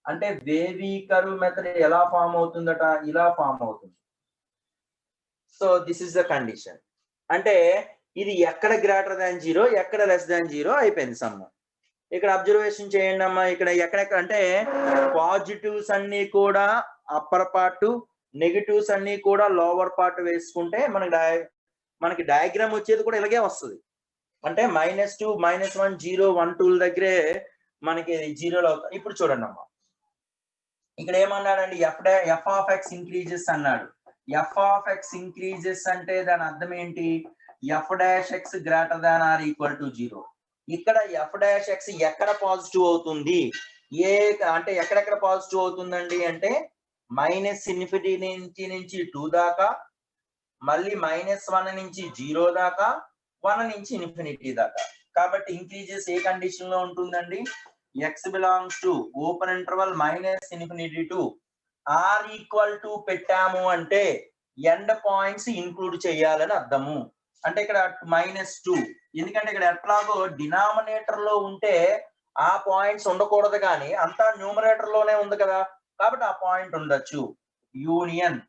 అంటే వేవీ కర్వ్ మెథడ్ ఎలా ఫామ్ అవుతుందట, ఇలా ఫామ్ అవుతుంది. So this is the condition. అంటే ఇది ఎక్కడ గ్రేటర్ దాన్ 0 ఎక్కడ లెస్ దాన్ 0 అయిపోయింది సమ్. ఇక్కడ అబ్జర్వేషన్ చేయండి అమ్మా, ఇక్కడ ఎక్కడెక్కడ అంటే పాజిటివ్స్ అన్ని కూడా అప్పర్ పార్ట్, నెగిటివ్స్ అన్ని కూడా లోవర్ పార్ట్ వేసుకుంటే మనకి డయాగ్రామ్ వచ్చేది కూడా ఇలాగే వస్తుంది. అంటే -2 -1 0 1 2 దగ్గరే మనకి 0 అవుతుంది. ఇప్పుడు చూడండి అమ్మా, ఇక్కడ ఏమన్నాడండి, f of x ఇంక్రీజెస్ అన్నాడు. ఎఫ్ ఆఫ్ ఎక్స్ ఇంక్రీజెస్ అంటే దాని అర్థం ఏంటి? F dash x greater than or equal to 0. ఇక్కడ ఎఫ్ డాష్ ఎక్స్ ఎక్కడ పాజిటివ్ అవుతుంది? ఏ అంటే ఎక్కడెక్కడ పాజిటివ్ అవుతుందండి అంటే మైనస్ ఇన్ఫినిటీ నుంచి 2 దాకా, మళ్ళీ -1 నుంచి 0 దాకా, 1 నుంచి ఇన్ఫినిటీ దాకా. కాబట్టి ఇంక్రీజెస్ ఏ కండిషన్ లో ఉంటుందండి? X belongs to open interval -∞ to or equal to పెట్టాము అంటే ఎండ్ పాయింట్స్ ఇంక్లూడ్ చేయాలని అర్థము. అంటే ఇక్కడ -2, ఎందుకంటే ఇక్కడ ఎట్లాగో డినామినేటర్ లో ఉంటే ఆ పాయింట్స్ ఉండకూడదు, కానీ అంతా న్యూమరేటర్ లోనే ఉంది కదా, కాబట్టి ఆ పాయింట్ ఉండొచ్చు. యూనియన్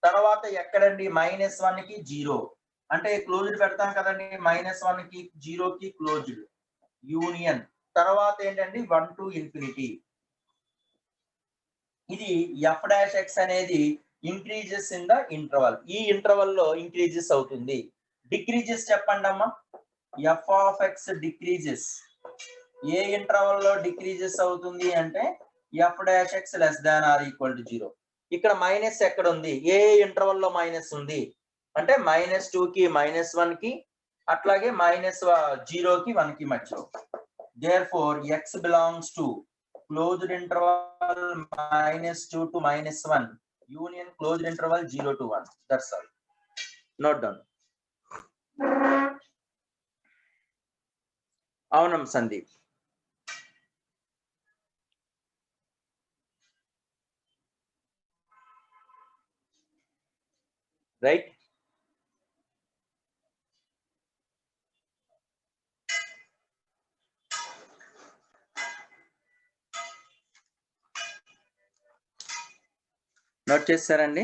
తర్వాత ఎక్కడండి? -1 కి 0 అంటే క్లోజ్డ్ పెడతాం కదండి, -1 కి 0 కి క్లోజ్డ్. యూనియన్ తర్వాత ఏంటండి 1 టు ఇన్ఫినిటీ. ఇది ఎఫ్ డాష్ ఎక్స్ అనేది ఇంక్రీజెస్ ఇన్ ద ఇంటర్వల్. ఈ ఇంటర్వల్ లో ఇంక్రీజెస్ అవుతుంది. డిక్రీజెస్ చెప్పండి అమ్మా. F of X decreases A interval లో డిక్రీజెస్ అవుతుంది అంటే f dash x less than or equal to 0. ఇక్కడ మైనస్ ఎక్కడ ఉంది? ఏ ఇంటర్వల్ లో మైనస్ ఉంది అంటే -2 కి -1 కి, అట్లాగే -0 కి 1 కి మధ్యలో. therefore x belongs to closed interval -2 to -1 union closed interval 0 to 1. That's all. Note down. అవునం సందీప్. రైట్. నోట్ చేస్తారండి?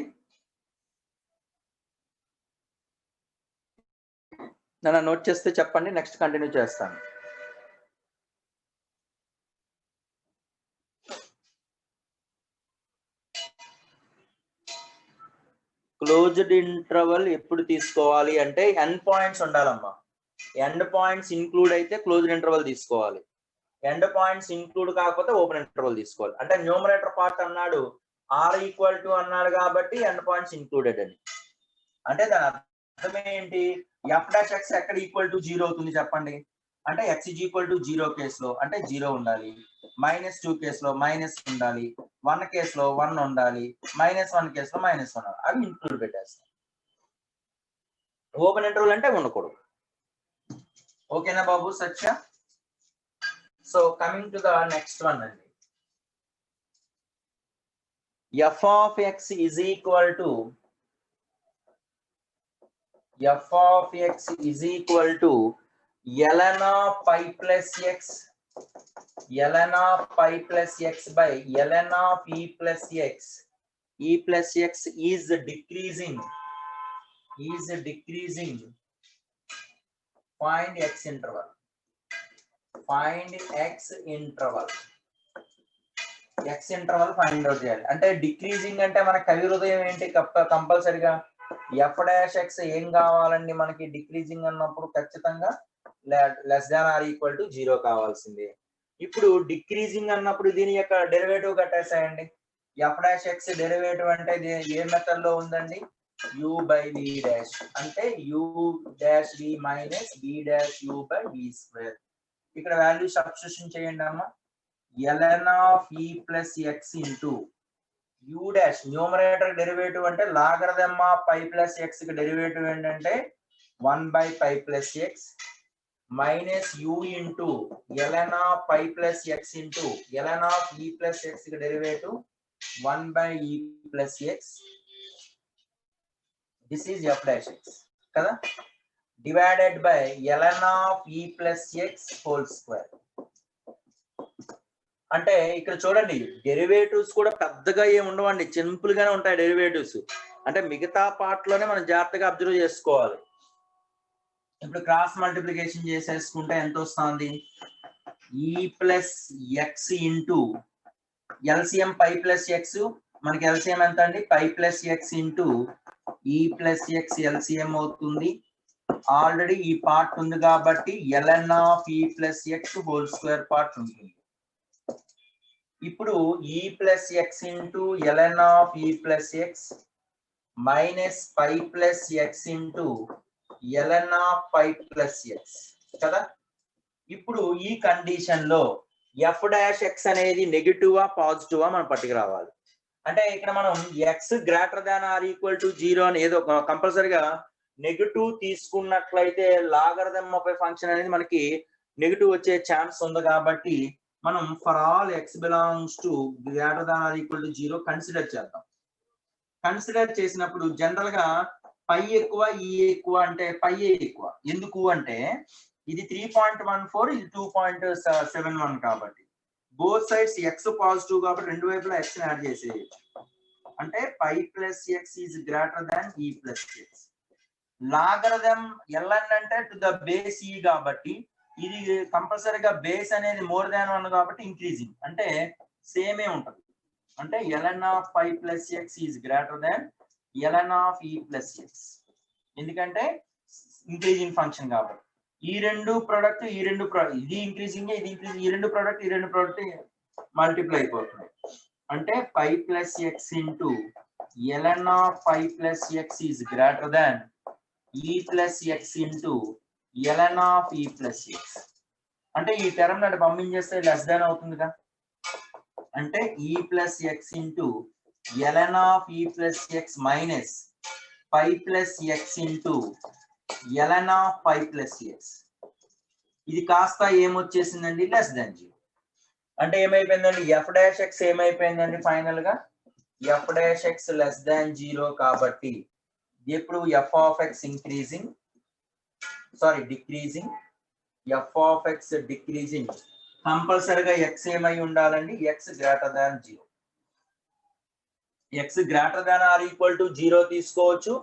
నన్ను నోట్ చేస్తే చెప్పండి, నెక్స్ట్ కంటిన్యూ చేస్తాను. క్లోజ్డ్ ఇంటర్వల్ ఎప్పుడు తీసుకోవాలి అంటే ఎండ్ పాయింట్స్ ఉండాలమ్మా. ఎండ్ పాయింట్స్ ఇంక్లూడ్ అయితే క్లోజ్డ్ ఇంటర్వల్ తీసుకోవాలి. ఎండ్ పాయింట్స్ ఇంక్లూడ్ కాకపోతే ఓపెన్ ఇంటర్వల్ తీసుకోవాలి. అంటే న్యూమరేటర్ పార్ట్ అన్నాడు ఆర్ ఈక్వల్ టు అన్నాడు కాబట్టి ఎండ్ పాయింట్స్ ఇంక్లూడెడ్ అని. అంటే దాని అర్థం ఏంటి? ఎఫ్ డాష్ ఎక్స్ ఎక్కడ ఈక్వల్ టు 0 అవుతుంది చెప్పండి? అంటే ఎక్స్ ఈజ్ ఈక్వల్ టు 0 కేసులో అంటే 0 ఉండాలి, -2 కేసులో మైనస్ ఉండాలి, 1 కేసులో 1 ఉండాలి, -1 కేసులో -1 ఉండాలి. అవి ఇంక్లూడ్ పెట్టేస్తాం. ఓపెన్ ఇంటర్వల్ అంటే ఉండకూడదు. ఓకేనా బాబు Satya? So coming to the next one అండి. f of x is equal to ln of pi plus x by ln of e plus x. E plus x is decreasing. Find x interval. x interval find out చేయాలి. అంటే decreasing అంటే మన కవి హృదయం ఏంటి? కంపల్సరిగా F dash X ఏం కావాలండి మనకి? డిక్రీజింగ్ అన్నప్పుడు ఖచ్చితంగా less than or equal to 0 కావాల్సిందే. ఇప్పుడు డిక్రీజింగ్ అన్నప్పుడు దీని యొక్క డెరివేటివ్ కట్టేసాయండి. ఎఫ్ డాష్ ఎక్స్ డెరివేటివ్ అంటే ఏ మెథడ్ లో ఉందండి? u by v dash అంటే u dash v minus v dash u by v square. ఇక్కడ వాల్యూ సబ్స్టిట్యూషన్ చేయండి అమ్మా. ln of e plus x into u dash numerator derivative అంటే logarithm of pi plus x కి derivative ఏంటంటే 1 by pi plus x minus u into ln of pi plus x into ln of e plus x కి derivative 1 by e plus x. This is f dash x కదా, divided by ln of e plus x whole square. అంటే ఇక్కడ చూడండి derivatives కూడా పెద్దగా ఏమి ఉండవండి, simple గానే ఉంటాయి డెరివేటివ్స్. అంటే మిగతా పార్ట్ లోనే మనం జాగ్రత్తగా అబ్జర్వ్ చేసుకోవాలి. ఇప్పుడు క్రాస్ మల్టిప్లికేషన్ చేసేసుకుంటే ఎంత వస్తుంది? e plus x into LCM pi plus x, మనకి ఎల్సిఎం ఎంత అండి? Pi plus x into e plus x LCM అవుతుంది. ఆల్రెడీ ఈ పార్ట్ ఉంది కాబట్టి ln of e plus x whole square part ఉంటుంది. ఇప్పుడు e plus x into ln of e plus x minus pi plus x into ln of pi plus x కదా. ఇప్పుడు ఈ condition లో f డాష్ x అనేది నెగటివా పాజిటివా మనం పట్టుకు రావాలి. అంటే ఇక్కడ మనం x greater than or equal to 0 అని ఏదో కంపల్సరీగా నెగటివ్ తీసుకున్నట్లయితే లాగరిథం ఆఫ్ ఏ ఫంక్షన్ అనేది మనకి నెగటివ్ వచ్చే ఛాన్స్ ఉంది. కాబట్టి మనం for all x belongs to greater than or equal to 0 consider చేద్దాం. కన్సిడర్ చేసినప్పుడు జనరల్ గా పై ఎక్కువ ఈ ఎక్కువ అంటే పై ఎక్కువ. ఎందుకు అంటే ఇది 3.14 ఇది 2.71 కాబట్టి బోత్ సైడ్స్ x పాజిటివ్ కాబట్టి రెండు వైపులా x ని యాడ్ చేసేయచ్చు. అంటే pi plus x is greater than e plus x. Logarithm ln అంటే టు ద బేస్ e కాబట్టి ఇది కంపల్సరీగా బేస్ అనేది మోర్ దాన్ 1 కాబట్టి ఇంక్రీజింగ్ అంటే సేమే ఉంటుంది. అంటే ln of pi plus x is greater than ln of e plus x. ఎందుకంటే ఇంక్రీజింగ్ ఫంక్షన్ కాబట్టి ఈ రెండు ప్రొడక్ట్ ఈ రెండు ఇది ఇంక్రీజింగ్ ఇది ఇంక్రీజింగ్ ఈ రెండు ప్రొడక్ట్ మల్టిప్లై అయిపోతుంది. అంటే pi plus x into ln of pi plus x is greater than e plus x into ln of e plus x. అంటే ఈ టర్మ్ నాటి పంపించేస్తే లెస్ దాన్ అవుతుందిగా. అంటే e plus x into ln of e plus x minus pi plus x into ln of pi plus x. ఇది కాస్త ఏమొచ్చేసిందండి less than 0. అంటే ఏమైపోయిందండి ఎఫ్ డాష్ ఎక్స్ ఏమైపోయిందండి ఫైనల్ గా f dash x less than 0 కాబట్టి ఎప్పుడు f of x decreasing f of x decreasing కంపల్సరీగా ఎక్స్ ఏమై ఉండాలండి x greater than 0. X greater than or equal to 0 తీసుకోవచ్చు.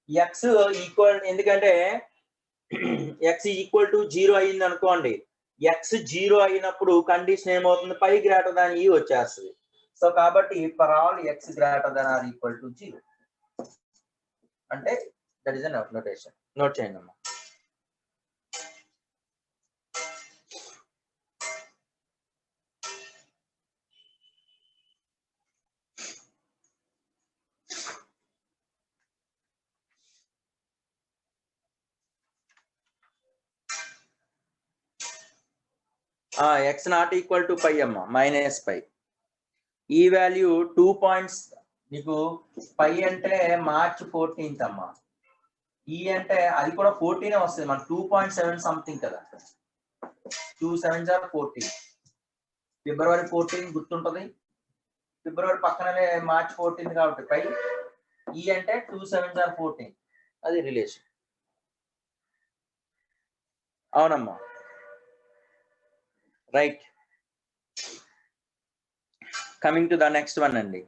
ఎక్స్ ఈక్వల్ ఎందుకంటే ఎక్స్ ఈక్వల్ టు 0 అయింది అనుకోండి. ఎక్స్ 0 అయినప్పుడు కండిషన్ ఏమవుతుంది పై గ్రేటర్ దాన్ ఈ వచ్చేస్తుంది. సో కాబట్టి for all x greater than or equal to 0 అంటే that is a notation. Note చేయండి అమ్మా. x not equal to pi అమ్మ మైనస్ పై. ఈ వాల్యూ 2 పాయింట్స్ నీకు పై అంటే మార్చ్ 14th అమ్మ. ఈ అంటే అది కూడా 14 వస్తుంది మన 2.7 సంథింగ్ కదా. 2 7s are 14. February 14 గుర్తుంటది. February పక్కననే March 14 కాబట్టి పై ఈ అంటే 2 7s are 14 అది రిలేషన్. అవునమ్మా right. Coming to the next one అండి.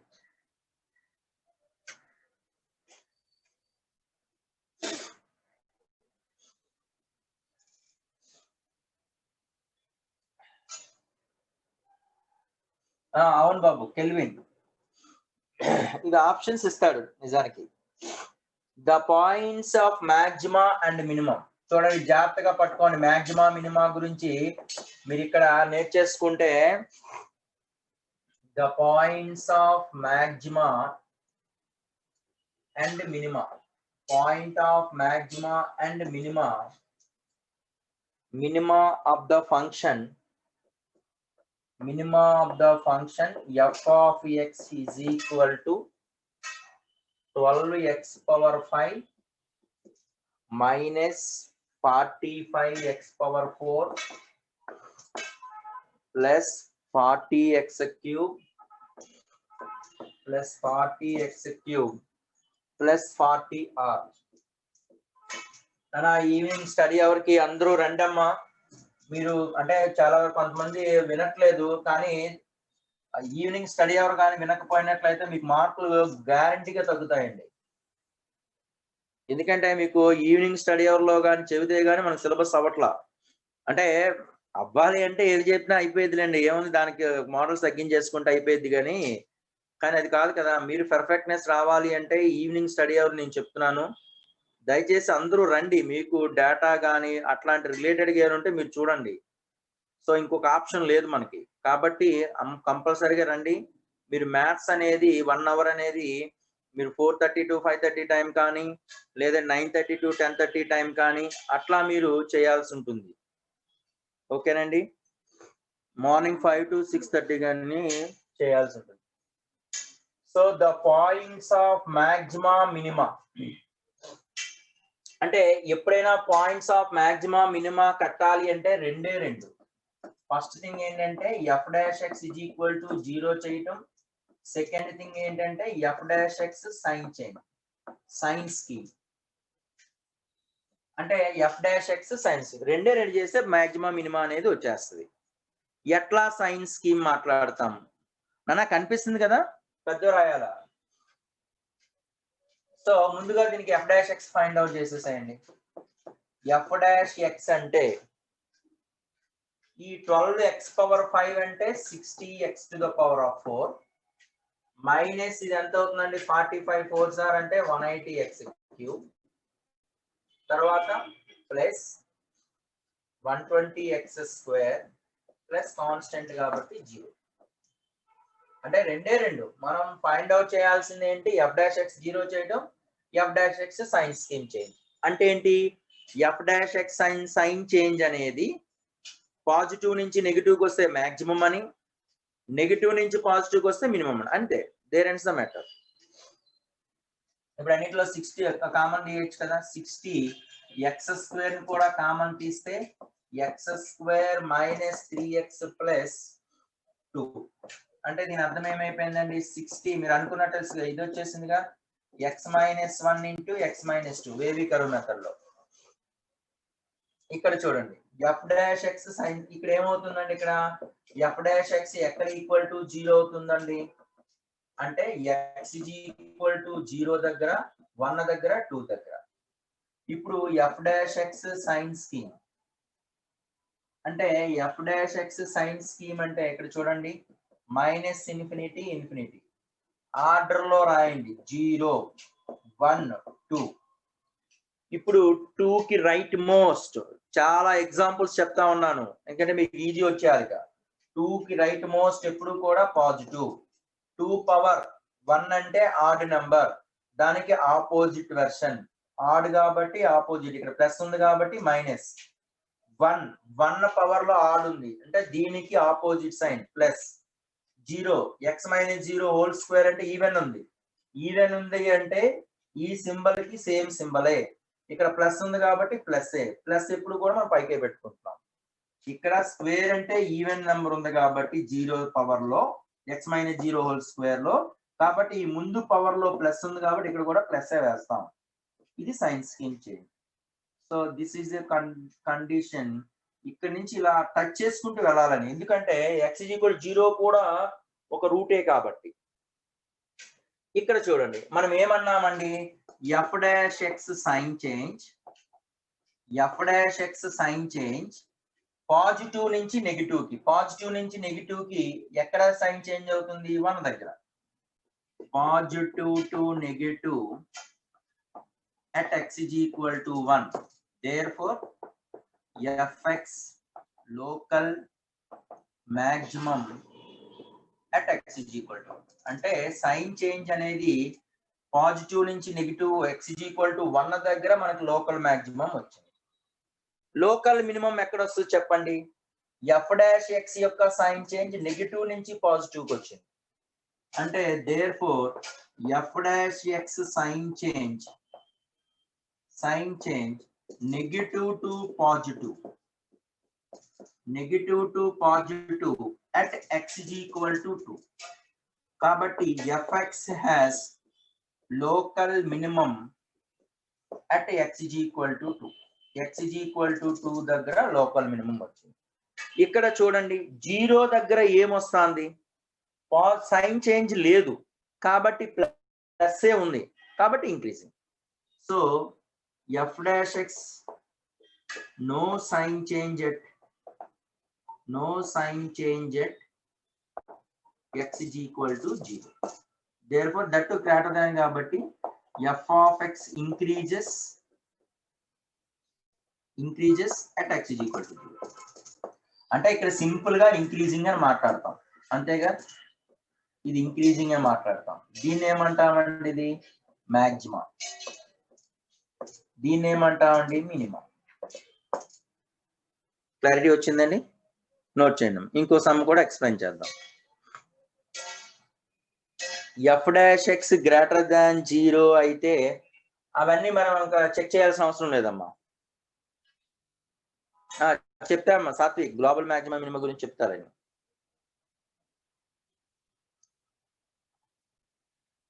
అవును బాబు కెల్విన్ ఇది ఆప్షన్స్ ఇస్తాడు నిజానికి. The points of maxima and minimum చూడండి జాగ్రత్తగా పట్టుకోండి. మాక్సిమా మినిమా గురించి మీరు ఇక్కడ నేర్చేసుకుంటే the points of maxima and minima. Point of maxima and minima of the function f of x is equal to 12x power 5 minus 45x power 4 plus 40x cube plus 40r. నా evening study hour కి అందరూ రండమ్మా. మీరు అంటే చాలా కొంతమంది వినట్లేదు కానీ ఈవినింగ్ స్టడీ అవర్ కానీ వినకపోయినట్లయితే మీకు మార్కులు గ్యారంటీగా తగ్గుతాయండి. ఎందుకంటే మీకు ఈవినింగ్ స్టడీ అవర్ లో కానీ చెబితే గానీ మనకు సిలబస్ అవ్వట్లా. అంటే అవ్వాలి అంటే ఏది చెప్పినా అయిపోయేదిలేండి. ఏముంది దానికి మోడల్స్ తగ్గించేసుకుంటే అయిపోయేది కానీ అది కాదు కదా. మీరు పర్ఫెక్ట్నెస్ రావాలి అంటే ఈవినింగ్ స్టడీ అవర్ నేను చెప్తున్నాను. దయచేసి అందరూ రండి. మీకు డేటా కానీ అట్లాంటి రిలేటెడ్ గా ఉంటే మీరు చూడండి. సో ఇంకొక ఆప్షన్ లేదు మనకి కాబట్టి కంపల్సరీగా రండి. మీరు మ్యాథ్స్ అనేది 1 hour అనేది మీరు 4:30 to 5:30 టైం కానీ లేదా 9:30 to 10:30 టైం కానీ అట్లా మీరు చేయాల్సి ఉంటుంది. ఓకేనండి. మార్నింగ్ 5 to 6:30 కానీ చేయాల్సి ఉంటుంది. So the points of maxima minima అంటే ఎప్పుడైనా పాయింట్స్ ఆఫ్ మాక్సిమా మినిమా కట్టాలి అంటే రెండే రెండు. ఫస్ట్ థింగ్ ఏంటంటే F dash x is equal to 0 చేయటం. సెకండ్ థింగ్ ఏంటంటే ఎఫ్ డాష్ ఎక్స్ సైన్ చేయండి, సైన్ స్కీమ్ అంటే ఎఫ్ డాష్ ఎక్స్ సైన్స్ రెండే రెడీ చేస్తే మాక్సిమా మినిమా అనేది వచ్చేస్తుంది. ఎట్లా సైన్ స్కీమ్ మాట్లాడతాం నాకు కనిపిస్తుంది కదా, పెద్ద రాయాలా. సో ముందుగా దీనికి F dash X find out చేసేసేయండి. ఎఫ్ డాష్ ఎక్స్ అంటే ఈ 12x⁵ అంటే 60x⁴ మైనస్ ఇది ఎంత అవుతుందండి 45 4s అంటే 180x³ తర్వాత ప్లస్ 120x² ప్లస్ కాన్స్టెంట్ కాబట్టి 0. అంటే రెండే రెండు. మనం ఫైండ్ అవుట్ చేయాల్సింది ఏంటి, ఎఫ్ డాష్ ఎక్స్ 0 చేయడం, f dash x sign scheme change. అంటే ఏంటి, f dash x sign change అనేది పాజిటివ్ నుంచి నెగిటివ్కి వస్తే మాక్సిమం అని, నెగిటివ్ నుంచి పాజిటివ్కి వస్తే మినిమం అని. అంతే, దేర్ ఎండ్స్ ద మ్యాటర్. ఇప్పుడు అన్నింటిలో 60 కామన్ తీయచ్చు కదా. 60x² కూడా కామన్ తీస్తే x² మైనస్ 3x ప్లస్ 2 అంటే దీని అర్థం ఏమైపోయిందండి, 60 మీరు అనుకున్నట్టు ఇది వచ్చేసిందిగా x-1 into x-2 wavy curve method లో. ఇక్కడ చూడండి ఎఫ్ డాష్ ఎక్స్ సైన్ ఇక్కడ ఏమవుతుందండి, ఇక్కడ ఎఫ్ డాష్ ఎక్స్ ఎక్కడ ఈక్వల్ టు 0 అవుతుందండి అంటే x ఈక్వల్ టు 0 దగ్గర, 1 దగ్గర, 2 దగ్గర. ఇప్పుడు f dash x sign scheme అంటే f dash x sign scheme అంటే ఇక్కడ చూడండి మైనస్ ఇన్ఫినిటీ ఇన్ఫినిటీ ఆర్డర్ లో రాయండి 0 1 2. ఇప్పుడు 2 కి రైట్ మోస్ట్ చాలా ఎగ్జాంపుల్స్ చెప్తా ఉన్నాను ఎందుకంటే మీకు ఈజీ వచ్చేయాలిగా. 2 కి రైట్ మోస్ట్ ఎప్పుడు కూడా పాజిటివ్. 2 పవర్ 1 అంటే ఆడ్ నెంబర్, దానికి ఆపోజిట్ వెర్షన్ ఆడ్ కాబట్టి ఆపోజిట్, ఇక్కడ ప్లస్ ఉంది కాబట్టి మైనస్. 1 పవర్ లో ఆడ్ ఉంది అంటే దీనికి ఆపోజిట్ సైన్ ప్లస్. 0 x-0² అంటే ఈవెన్ ఉంది, ఈవెన్ ఉంది అంటే ఈ సింబల్ కి సేమ్ సింబలే. ఇక్కడ ప్లస్ ఉంది కాబట్టి ప్లస్ ఏ, ప్లస్ ఎప్పుడు కూడా మనం పైకే పెట్టుకుంటున్నాం. ఇక్కడ స్క్వేర్ అంటే ఈవెన్ నెంబర్ ఉంది కాబట్టి 0 పవర్ లో x-0² లో, కాబట్టి ఈ ముందు పవర్ లో ప్లస్ ఉంది కాబట్టి ఇక్కడ కూడా ప్లస్ ఏ వేస్తాం. ఇది sign scheme change. So this is a condition. ఇక్కడ నుంచి ఇలా టచ్ చేసుకుంటూ వెళ్ళాలని, ఎందుకంటే x=0 కూడా ఒక రూటే కాబట్టి. ఇక్కడ చూడండి మనం ఏమన్నామండి, f dash x sign change, f dash x sign change positive నుంచి నెగిటివ్ కి, పాజిటివ్ నుంచి నెగిటివ్ కి ఎక్కడ సైన్ చేంజ్ అవుతుంది 1 దగ్గర. Positive to negative at x=1. therefore fx local maximum at x=1. అంటే సైన్ చేంజ్ అనేది పాజిటివ్ నుంచి నెగిటివ్ x=1 దగ్గర మనకు లోకల్ మాక్సిమం వచ్చింది. లోకల్ మినిమం ఎక్కడ వస్తుంది చెప్పండి, ఎఫ్ డాష్ ఎక్స్ యొక్క సైన్ చేంజ్ నెగిటివ్ నుంచి పాజిటివ్ కి వచ్చింది. అంటే therefore f dash x sign change negative to positive, negative to positive at x=2. కాబట్టి fx has local minimum at x=2. x=2 దగ్గర లోకల్ మినిమం వచ్చింది. ఇక్కడ చూడండి 0 దగ్గర ఏమొస్తుంది, సైన్ చేంజ్ లేదు కాబట్టి ప్లస్ ఏ ఉంది కాబట్టి increasing. So f dash x no sign change at x=0. therefore that to greater than కాబట్టి f of x increases at x=0. అంటే ఇక్కడ సింపుల్ గా ఇంక్రీజింగ్ అని మాట్లాడతాం అంతేగా. ఇది ఇంక్రీజింగ్ మాట్లాడతాం. దీన్ని ఏమంటామండి? ఇది మాక్సిమా. దీన్ని ఏమంటామండి? మినిమం. క్లారిటీ వచ్చిందండి? నోట్ చేయండి. ఇంకో సమ్ కూడా ఎక్స్ప్లెయిన్ చేద్దాం. f'(x) గ్రేటర్ దాన్ 0 అయితే అవన్నీ మనం ఇంకా చెక్ చేయాల్సిన అవసరం లేదమ్మా. చెప్తారమ్మా సాత్విక్, గ్లోబల్ మాక్సిమం మినిమం గురించి చెప్తారండి.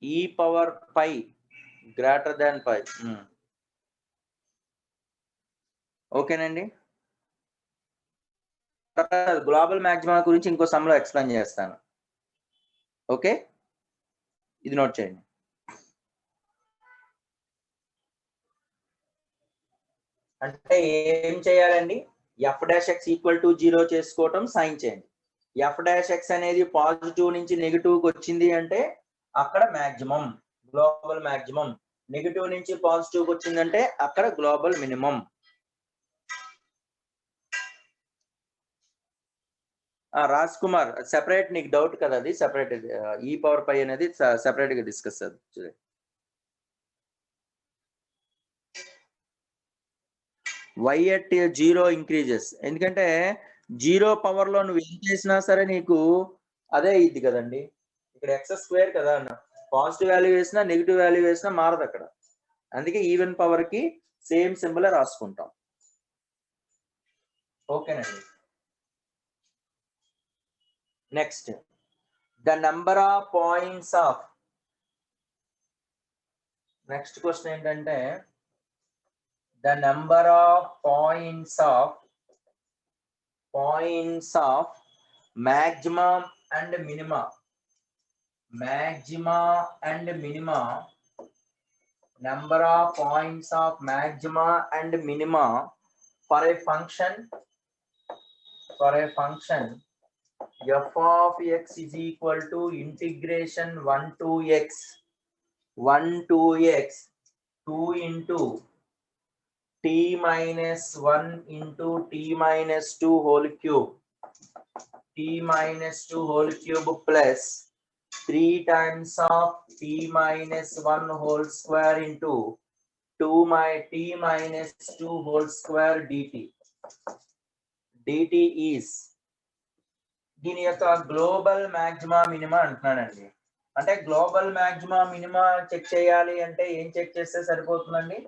e⁻π greater than π. ఓకేనండి. గ్లోబల్ మాక్సిమం గురించి ఇంకో సమ్లో ఎక్స్ప్లెయిన్ చేస్తాను. ఓకే, ఇది నోట్ చేయండి. అంటే ఏం చేయాలండి? f'(x) = 0 చేసుకోవటం, సైన్ చేయండి. f'(x) అనేది పాజిటివ్ నుంచి నెగిటివ్కి వచ్చింది అంటే అక్కడ మాక్సిమం, గ్లోబల్ మాక్సిమం. నెగిటివ్ నుంచి పాజిటివ్కి వచ్చిందంటే అక్కడ global minimum. Raj Kumar, separate, నీకు డౌట్ కదా అది సెపరేట్. e⁻π అనేది సెపరేట్ గా డిస్కస్ చేద్దాం. y@0 ఇంక్రీజెస్, ఎందుకంటే 0 పవర్ లో నువ్వు ఏం చేసినా సరే నీకు అదే ఇది కదండి. ఇక్కడ x² కదా అన్న, పాజిటివ్ వాల్యూ వేసినా నెగిటివ్ వాల్యూ వేసినా మారదు అక్కడ. అందుకే ఈవెన్ పవర్ కి సేమ్ సింబల్ రాసుకుంటాం. ఓకేనండి. Next, the number of points of. Next question ఏంటంటే the number of points of maximum and minima. Maxima and minima. Number of points of maxima and minima for a function f of x is equal to integration 1 to x 2 into t-1 into t-2 whole cube plus 3 times of t-1 whole square into t-2 whole square dt is దీని యొక్క global maxima minima అంటున్నానండి. అంటే global maxima minima check చేయాలి అంటే ఏం check చేస్తే సరిపోతుందండి?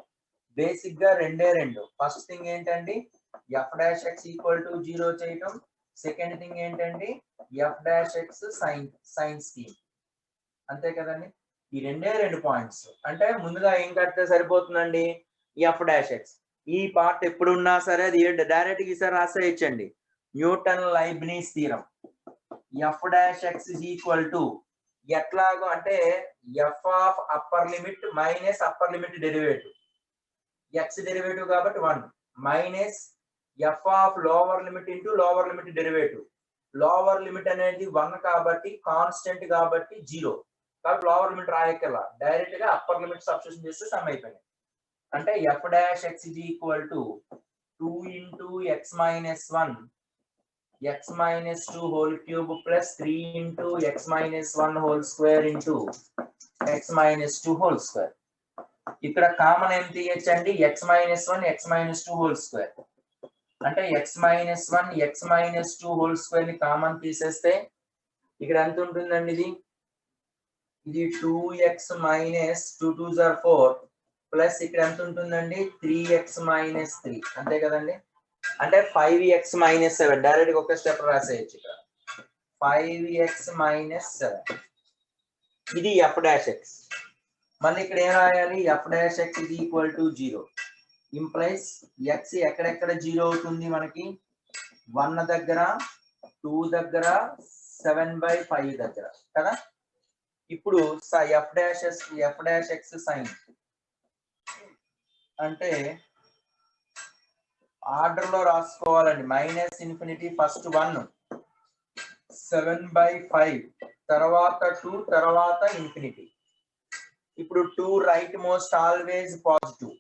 Basic గా రెండు. ఫస్ట్ థింగ్ ఏంటండి? f'(x) = 0 చేయటం. సెకండ్ థింగ్ ఏంటండి? f'(x) sign scheme. అంతే కదండి. ఈ రెండు పాయింట్స్. అంటే ముందుగా ఏం కడితే సరిపోతుందండి? f'(x). ఈ పార్ట్ ఎప్పుడున్నా సరే అది డైరెక్ట్ గా ఈసారి రాసేయచ్చండి. Newton Leibniz theorem. f'(x) = ఎట్లాగో అంటే f of upper limit minus upper limit derivative, x derivative కాబట్టి 1 minus f of lower limit into lower limit derivative. Lower limit అనేది 1 కాబట్టి కాన్స్టెంట్ కాబట్టి 0 కాబట్టి లోవర్ లిమిట్ రాయక్కర్లా, డైరెక్ట్ గా అప్పర్ లిమిట్ సబ్స్టిట్యూషన్ చేస్తే some అయిపోయింది. అంటే f'(x) = 2 into x minus 1 whole cube plus 3 into x minus 1 whole square into x minus 2 whole square. ఇక్కడ common ఏం తీయచ్చండి? x minus 1 x minus 2 whole square. అంటే x minus 1 x minus 2 whole square ని common తీసేస్తే ఇక్కడ ఎంత ఉంటుందండి? ఇది 2x minus 2 2s are 4 plus ఇక్కడ ఎంత ఉంటుందండి? 3x minus 3. అంతే కదండి. అంటే 5x minus 7 డైరెక్ట్ ఒక స్టెప్ రాసేయచ్చు. ఇక్కడ 5x minus 7 ఇది f'(x). మళ్ళీ ఇక్కడ ఏం రాయాలి? f'(x) = 0 ఇంప్లైస్ x ఎక్కడెక్కడ 0 అవుతుంది మనకి? 1 దగ్గర, 2 దగ్గర, 7/5 దగ్గర కదా. ఇప్పుడు f'(x) సైన్ అంటే ఆర్డర్ లో రాసుకోవాలండి. -∞ ఫస్ట్ 1, 7/5 తర్వాత 2 తర్వాత ఇన్ఫినిటీ. ఇప్పుడు 2 రైట్ మోస్ట్ ఆల్వేస్ పాజిటివ్.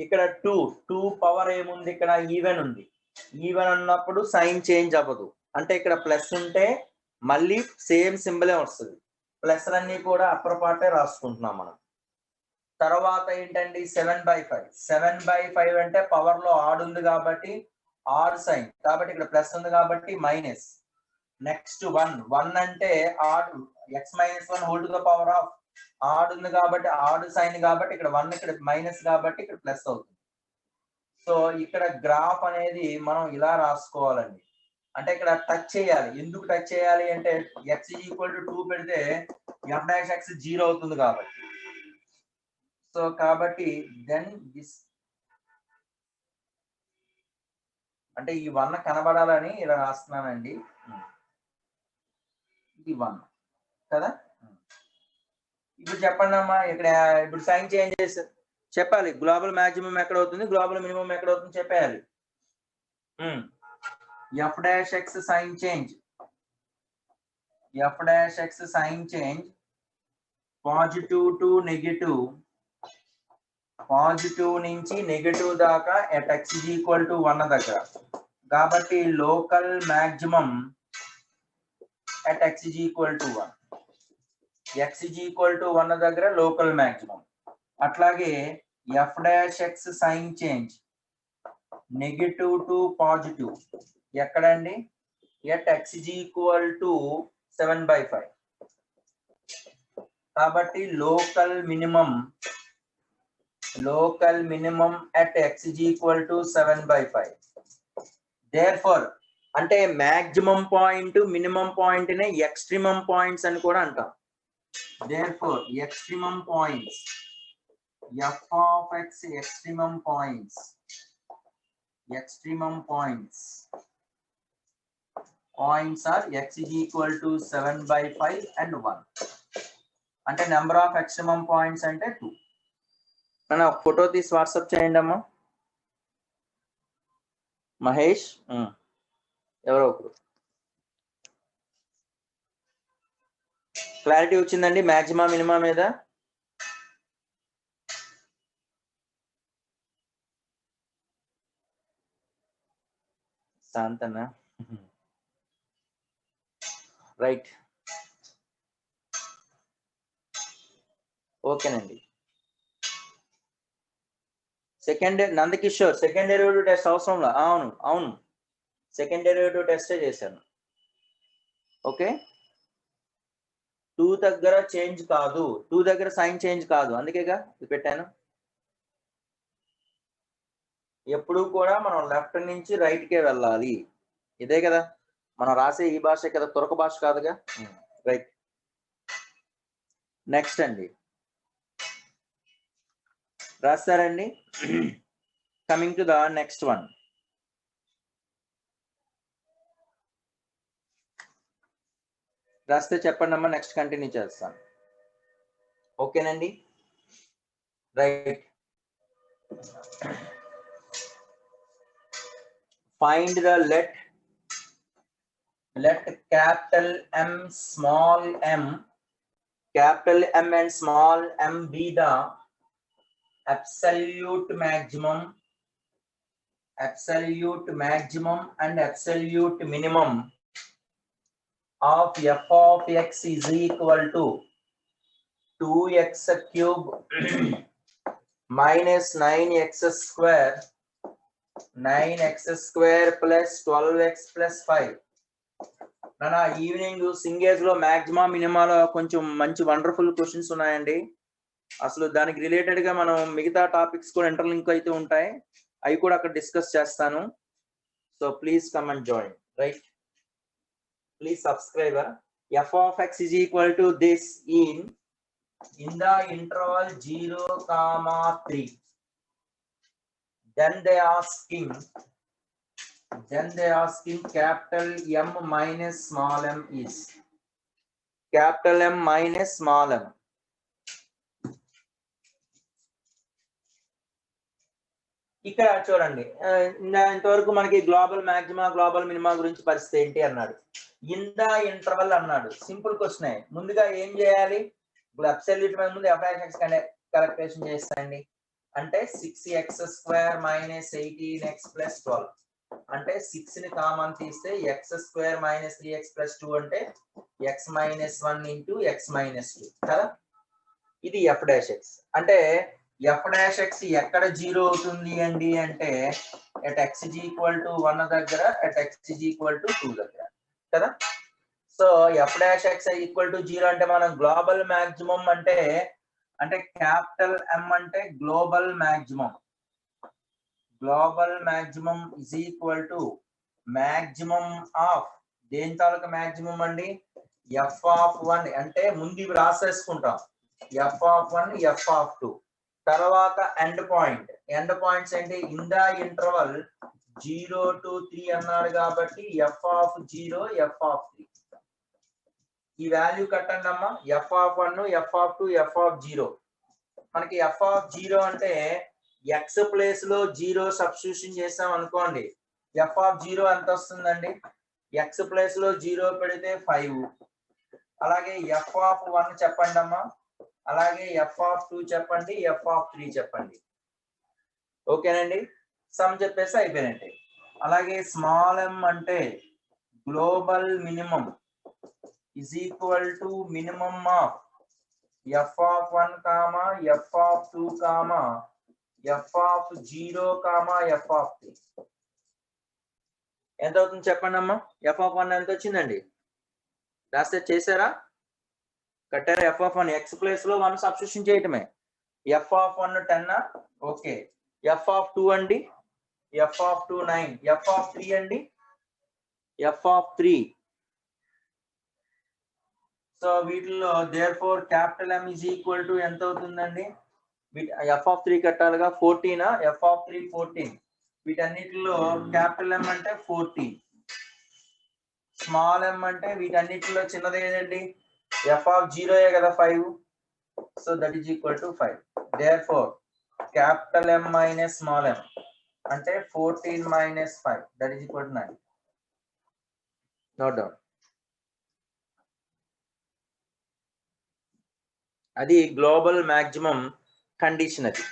ఇక్కడ 2 పవర్ ఏముంది? ఇక్కడ ఈవెన్ ఉంది. ఈవెన్ అన్నప్పుడు సైన్ చేంజ్ అవ్వదు. అంటే ఇక్కడ ప్లస్ ఉంటే మళ్ళీ సేమ్ సింబలే వస్తుంది. ప్లస్ అన్ని కూడా అప్పర్ పార్టే రాసుకుంటున్నాం మనం. తర్వాత ఏంటండి 7/5. 7/5 అంటే పవర్ లో ఆడ్ ఉంది కాబట్టి ఆడ్ సైన్, కాబట్టి ఇక్కడ ప్లస్ ఉంది కాబట్టి మైనస్. నెక్స్ట్ 1 అంటే odd, x-1 whole to the power of odd ఉంది కాబట్టి ఆడ్ సైన్ కాబట్టి ఇక్కడ 1 ఇక్కడ మైనస్ కాబట్టి ఇక్కడ ప్లస్ అవుతుంది. సో ఇక్కడ గ్రాఫ్ అనేది మనం ఇలా రాసుకోవాలండి. అంటే ఇక్కడ టచ్ చేయాలి. ఎందుకు టచ్ చేయాలి అంటే x = 2 పెడితే f'(x) 0 అవుతుంది కాబట్టి. సో కాబట్టి దెన్ దిస్ అంటే ఈ 1 కనబడాలని ఇలా రాస్తున్నానండి. ఇది 1 కదా. ఇప్పుడు చెప్పండి అమ్మా, ఇక్కడ ఇప్పుడు సైన్ చేంజ్ చేసి చెప్పాలి. గ్లోబల్ మాక్సిమం ఎక్కడ అవుతుంది, గ్లోబల్ మినిమం ఎక్కడ అవుతుంది చెప్పేయాలి. f'(x) sign change, f'(x) sign change positive to negative, positive నుంచి నెగటివ్ దాకా at x = 1 దగ్గర. కాబట్టి local maximum at x = 1. x = 1 దగ్గర లోకల్ మాక్సిమం. అట్లాగే f'(x) sign change negative to positive ఎక్కడండి, at x = 7/5. కాబట్టి local minimum at x = 7/5. therefore అంటే maximum point minimum point నే ఎక్స్ట్రీమం పాయింట్స్ అని కూడా అంటాం. therefore extremum points, f(x) extremum points are x = 7/5 and 1. అంటే నెంబర్ ఆఫ్ ఎక్స్ట్రీమం పాయింట్స్ అంటే 2. మన ఫోటో తీసి వాట్సాప్ చేయండి అమ్మా. మహేష్ ఎవరో ఒకరు. క్లారిటీ వచ్చిందండి మాక్సిమా మినిమా మీద? శాంతనా? రైట్, ఓకేనండి. Second Nandakishore second derivative test అవసరంలా? అవును సెకండ్ డెరివేటివ్ టెస్టే చేశాను. ఓకే, 2 దగ్గర చేంజ్ కాదు, 2 దగ్గర సైన్ చేంజ్ కాదు, అందుకేగా ఇది పెట్టాను. ఎప్పుడు కూడా మనం లెఫ్ట్ నుంచి రైట్ కే వెళ్ళాలి. ఇదే కదా మనం రాసే ఈ భాష కదా, తురక భాష కాదుగా. రైట్, నెక్స్ట్ అండి రాస్తారండి. Coming to the next one. రాస్తే చెప్పండి అమ్మా, నెక్స్ట్ కంటిన్యూ చేస్తాను. ఓకేనండి, right. Find the let capital M, small m, capital M and small m be the absolute maximum and absolute minimum of f(x) is equal to 2x cube minus 9x square plus 12x plus 5. నా evening సింగేజ్ లో maxima మినిమాలో కొంచెం మంచి wonderful questions ఉన్నాయండి. అసలు దానికి related గా మనం మిగతా టాపిక్స్ కూడా ఇంటర్లింక్ అయితే ఉంటాయి, అవి కూడా అక్కడ డిస్కస్ చేస్తాను. So please come and join. Right, please subscribe. f(x) is equal to this in the interval 0, 3. Then they asking capital M minus small m is capital M minus small m. ఇక్కడ చూడండి, ఇంతవరకు మనకి global maxima global minima గురించి పరిస్థితి ఏంటి అన్నాడు. In the interval అన్నాడు. Simple question. ముందుగా ఏం చేయాలి, అబ్సల్యూట్ ముందు f(x) క్యాలిక్యులేషన్ చేస్తాండి. అంటే 6x² - 18x + 12. అంటే 6 ని కామన్ తీస్తే X square minus 3x plus 2 అంటే X minus 1 into X minus 2 కదా. ఇది ఎఫ్ డాష్ ఎక్స్. అంటే ఎఫ్ డాష్ ఎక్స్ ఎక్కడ జీరో అవుతుంది అండి అంటే at X is equal to 1 దగ్గర, at X is equal to 2 దగ్గర కదా. So F dash X equal to 0 అంటే మనం గ్లోబల్ మాక్సిమం అంటే క్యాపిటల్ ఎం అంటే global maximum. Global maximum is equal to maximum of దేని తాలూకా మాక్సిమం అండి, ఎఫ్ ఆఫ్ 1 అంటే ముందు ఇవి రాసేసుకుంటాం, ఎఫ్ ఆఫ్ 1 ఎఫ్ ఆఫ్ 2, తర్వాత ఎండ్ పాయింట్స్ ఏంటి, ఇన్ ద ఇంటర్వల్ 0 to 3 అన్నాడు కాబట్టి ఎఫ్ ఆఫ్ 0 ఎఫ్ ఆఫ్ 3. ఈ వాల్యూ కట్టండి అమ్మా, F of 1 F of 2 F of 0. మనకి ఎఫ్ ఆఫ్ 0 అంటే ఎక్స్ ప్లేస్ లో 0 సబ్స్టిట్యూషన్ చేసాం అనుకోండి, ఎఫ్ ఆఫ్ 0 ఎంత వస్తుందండి, ఎక్స్ ప్లేస్ లో 0 పెడితే 5. అలాగే ఎఫ్ ఆఫ్ 1 చెప్పండి అమ్మా, అలాగే ఎఫ్ ఆఫ్ 2 చెప్పండి, ఎఫ్ ఆఫ్ 3 చెప్పండి. ఓకేనండి, సమ్ చెప్పేసి అయిపోయినట్టే. అలాగే స్మాల్ ఎం అంటే global minimum is equal to minimum of f of 1 comma f of 2 comma f of 0 comma f of 3. ఎంత అవుతుంది చెప్పండి అమ్మా, ఎఫ్ ఆఫ్ 1 ఎంత వచ్చిందండి, రాస్తే చేశారా, కట్టారా. ఎఫ్ ఆఫ్ 1 ఎక్స్ ప్లేస్ లో 1 సబ్స్టిట్యూషన్ చేయటమే. F of 1 10, okay. F of 2 అండి, ఎఫ్ ఆఫ్ 2 9, ఎఫ్ ఆఫ్ 3 అండి, ఎఫ్ ఆఫ్ 3. సో వీటిలో there four capital M is equal to ఎంత అవుతుందండి, ఎఫ్ ఆఫ్ 3 కట్టాలిగా 14, ఎఫ్ ఆఫ్ 3 14. వీటన్నిటిలో క్యాపిటల్ ఎం అంటే 14, స్మాల్ ఎం అంటే వీటన్నిటిలో చిన్నది ఏదండి, ఎఫ్ ఆఫ్ 0 కదా 5. So that is equal to 5. There four capital M minus small M అంటే 14 మైనస్ 5 that is equal to 9. Note down. అది గ్లోబల్ మాక్సిమం కండిషన్ అది.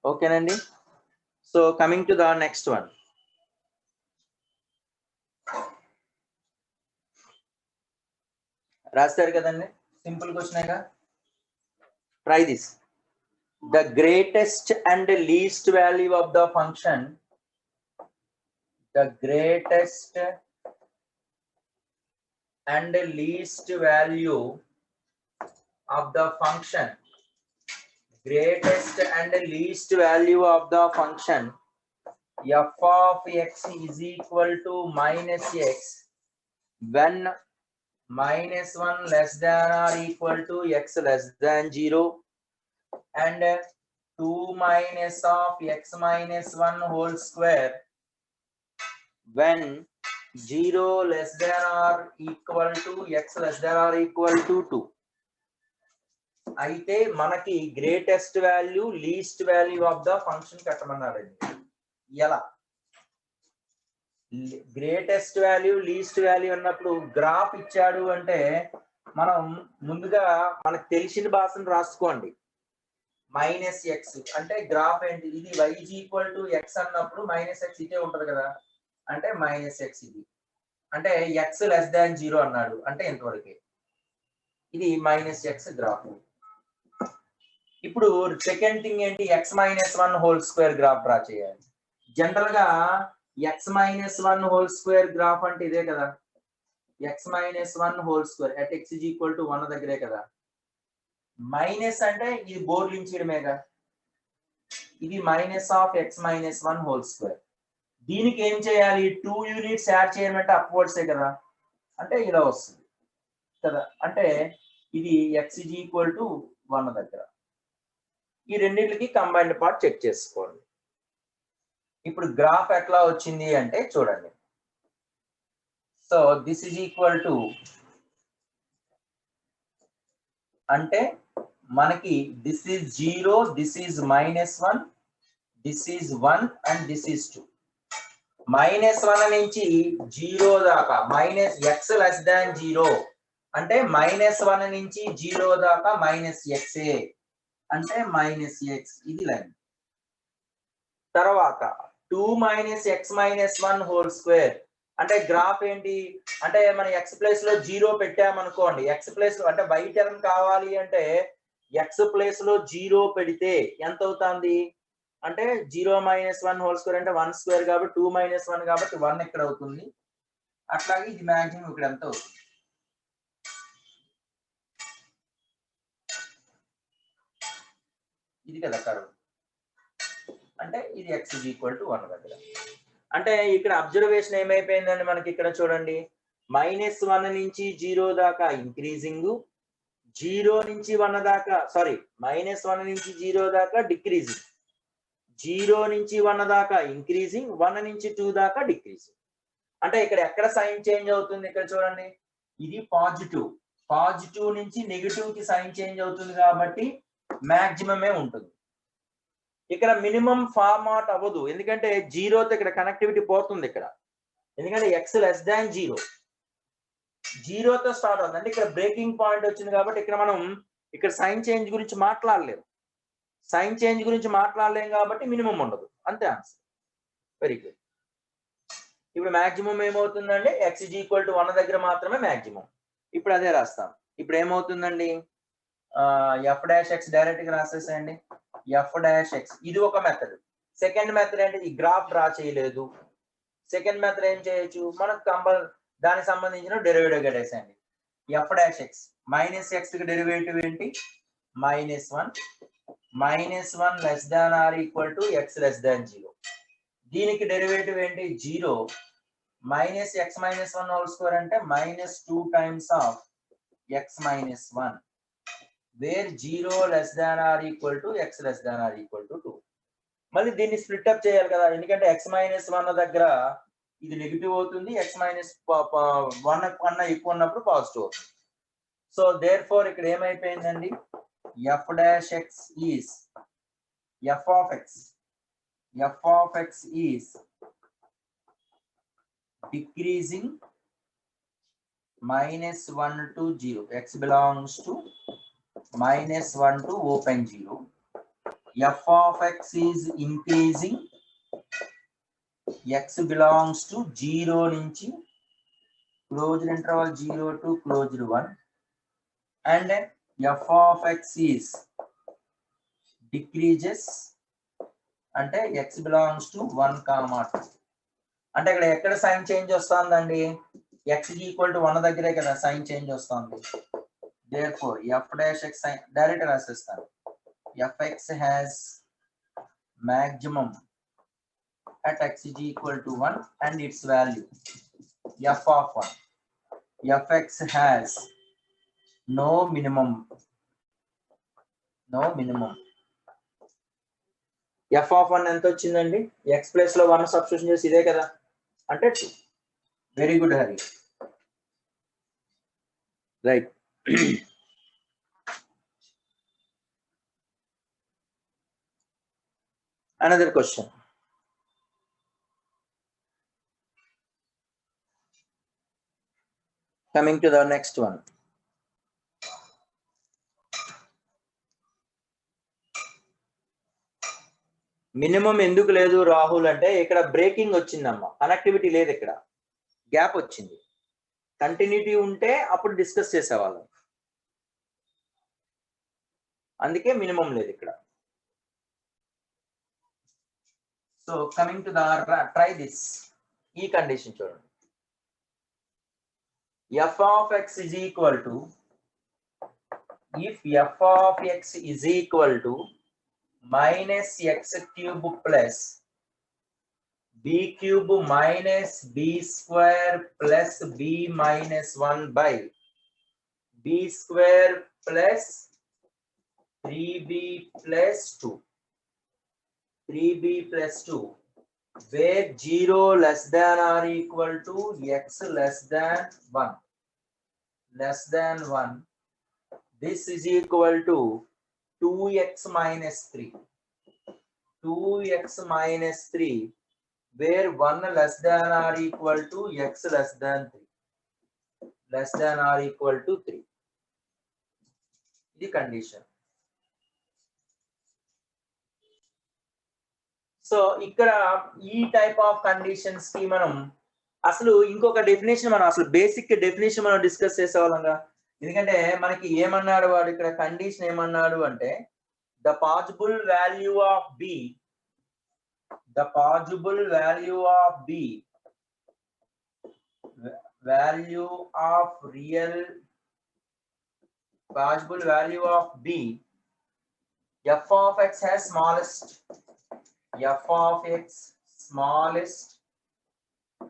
ఓకేనండి. So coming to the next one. రాస్తారు కదండి, simple question. Try this. The greatest and least value of the function, the greatest and least value of the function, greatest and least value of the function f of x is equal to minus x when minus 1 less than or equal to x less than 0 and 2 minus of x minus 1 whole square when 0 less than or equal to x less than or equal to 2. అయితే మనకి greatest value least value of the function కట్టమన్నారండి. ఎలా greatest value least value అన్నప్పుడు graph ఇచ్చాడు అంటే మనం ముందుగా మనకు తెలిసిన భాషను రాసుకోండి. మైనస్ ఎక్స్ అంటే గ్రాఫ్ ఏంటి, ఇది y ఈక్వల్ టు ఎక్స్ అన్నప్పుడు మైనస్ ఎక్స్ ఇదే ఉంటది కదా, అంటే మైనస్ ఎక్స్. ఇది అంటే ఎక్స్ లెస్ దాన్ 0 అన్నాడు అంటే ఎంతవరకే, ఇది మైనస్ ఎక్స్ గ్రాఫ్. ఇప్పుడు సెకండ్ థింగ్ ఏంటి, X minus 1 whole square graph draw చేయాలి. జనరల్ గా X minus 1 whole square graph అంటే ఇదే కదా, X minus 1 whole square at X is equal to 1 దగ్గరే కదా. మైనస్ అంటే ఇది బోర్లించడమేగా, ఇది minus of X minus 1 whole square. దీనికి ఏం చేయాలి, 2 యూనిట్స్ యాడ్ చేయమంటే అప్వర్డ్సే కదా, అంటే ఇలా వస్తుంది కదా. అంటే ఇది ఎక్స్ ఈజ్ ఈక్వల్ టు 1 దగ్గర. ఈ రెండింటికి కంబైన్డ్ పార్ట్ చెక్ చేసుకోండి. ఇప్పుడు గ్రాఫ్ ఎట్లా వచ్చింది అంటే చూడండి. So this is equal to అంటే మనకి this is 0, this is minus 1, this is 1 and this is 2. Minus 1 నుంచి 0 దాకా మైనస్ ఎక్స్ లెస్ దాన్ 0 అంటే మైనస్ 1 నుంచి 0 దాకా మైనస్ ఎక్సే అంటే మైనస్ ఎక్స్, ఇది లైన్. తర్వాత 2 minus x minus 1 whole square. అంటే గ్రాఫ్ ఏంటి అంటే మన x ప్లేస్ లో 0 పెట్టామనుకోండి, x ప్లేస్ లో అంటే y టర్మ్ కావాలి అంటే x ప్లేస్ లో 0 పెడితే ఎంత అవుతుంది అంటే 0 minus 1 whole square అంటే 1 square కాబట్టి 2 minus 1 కాబట్టి 1 ఇక్కడ అవుతుంది. అట్లాగే ఇది మాక్సిమం ఇక్కడ ఎంత అవుతుంది. ఇది కదా కర్వ్ అంటే ఇది x is equal to 1 దగ్గర. అంటే ఇక్కడ అబ్జర్వేషన్ ఏమైపోయిందండి మనకి ఇక్కడ చూడండి, -1 నుంచి 0 దాకా ఇంక్రీజింగ్, 0 నుంచి 1 దాకా సారీ -1 నుంచి 0 దాకా డిక్రీజింగ్, 0 నుంచి 1 దాకా ఇంక్రీజింగ్, 1 నుంచి 2 దాకా డిక్రీజింగ్. అంటే ఇక్కడ ఎక్కడ సైన్ చేంజ్ అవుతుంది ఇక్కడ చూడండి, ఇది పాజిటివ్ నుంచి నెగిటివ్ కి సైన్ చేంజ్ అవుతుంది కాబట్టి మాక్సిమమే ఉంటుంది. ఇక్కడ మినిమం ఫార్మాట్ అవ్వదు ఎందుకంటే 0తో ఇక్కడ కనెక్టివిటీ పోతుంది ఇక్కడ, ఎందుకంటే x లెస్ దాన్ 0తో స్టార్ట్ అవుతుంది అంటే ఇక్కడ బ్రేకింగ్ పాయింట్ వచ్చింది కాబట్టి ఇక్కడ మనం ఇక్కడ సైన్ చేంజ్ గురించి మాట్లాడలేము, కాబట్టి మినిమం ఉండదు అంతే ఆన్సర్. Very good. ఇప్పుడు మాక్సిమం ఏమవుతుందండి x is equal to 1 దగ్గర మాత్రమే మాక్సిమం. ఇప్పుడు అదే రాస్తాం. ఇప్పుడు ఏమవుతుందండి f'(x) డైరెక్ట్ గా రాసేసేయండి. f'(x) ఇది ఒక మెథడ్. సెకండ్ మెథడ్ ఏంటి, ఈ గ్రాఫ్ డ్రా చేయలేదు. సెకండ్ మెథడ్ ఏం చేయొచ్చు, మనకు దానికి సంబంధించిన డెరివేటివ్ కట్టేసేయండి. f'(x) -x కి డెరివేటివ్ ఏంటి -1 less than or equal to x less than 0. దీనికి డెరివేటివ్ ఏంటి 0 -x minus 1 whole square అంటే -2 times of x minus 1 where 0 less than or equal to x less than or equal to 2. మళ్ళీ దీన్ని split up చేయాలి కదా, ఎందుకంటే x minus 1 దగ్గర ఇది నెగిటివ్ అవుతుంది, x minus 1 కన్నా ఎక్కువ ఉన్నప్పుడు పాజిటివ్ అవుతుంది. సో దేర్ ఫోర్ ఇక్కడ ఏమైపోయిందండి f'(x) is f of x is decreasing -1 to 0. X belongs to -1 to open 0. F of x is increasing. X belongs to 0 నుంచి closed interval 0 to closed 1. And f of x is decreases అంటే x belongs to 1, 2. అంటే ఇక్కడ ఎక్కడ sign change వస్తుందండి, x is equal to 1 దగ్గరే కదా sign change వస్తుంది. therefore f'(x) direct రాసేస్తాను. fx has maximum at x is equal to 1 and its value f of 1. fx has no minimum. f of 1 ఎంత వచ్చిందండి, x ప్లేస్ లో 1 substitution చేసి ఇదే కదా అంటే 2. Very good Hari, right. Another question. Coming to the next one. Minimum ఎందుకు లేదు రాహుల్ అంటే ఇక్కడ బ్రేకింగ్ వచ్చిందమ్మా, కనెక్టివిటీ లేదు, ఇక్కడ గ్యాప్ వచ్చింది. కంటిన్యూటీ ఉంటే అప్పుడు డిస్కస్ చేసేవాళ్ళం, అందుకే మినిమం లేదు ఇక్కడ. So coming to the try this, ఈ కండిషన్ చూడండి. f of x is equal to, if f of x is equal to minus x cube plus b cube minus b square plus b minus 1 by b square plus 3b plus 2, where 0 less than or equal to x less than 1. This is equal to 2x minus 3, where 1 less than or equal to x less than or equal to 3. The condition. So ఇక్కడ ఈ type of conditions కి మనం అసలు ఇంకొక definition మనం అసలు basic definition మనం discuss చేసేవాళ్ళంగా. ఎందుకంటే మనకి ఏమన్నాడు వాడు ఇక్కడ కండిషన్ ఏమన్నాడు అంటే the possible value of B the possible value of b value of real possible value of b f of x has smallest f of x smallest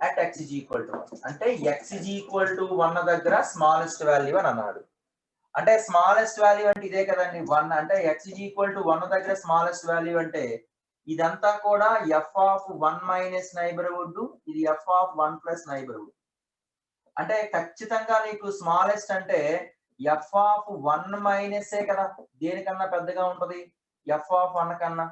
at x is equal to 1 అంటే x is equal to 1 దగ్గర smallest value అని అన్నాడు. అంటే smallest value అంటే ఇదే కదండి 1 అంటే x is equal to 1 దగ్గర smallest value అంటే ఇదంతా కూడా f ఆఫ్ 1 మైనస్ నైబర్హుడ్, ఇది f ఆఫ్ 1 ప్లస్ నైబర్హుడ్. అంటే ఖచ్చితంగా నీకు స్మాలెస్ట్ అంటే f ఆఫ్ 1 మైనస్ కదా, దేనికన్నా పెద్దగా ఉంటది f ఆఫ్ 1 కన్నా.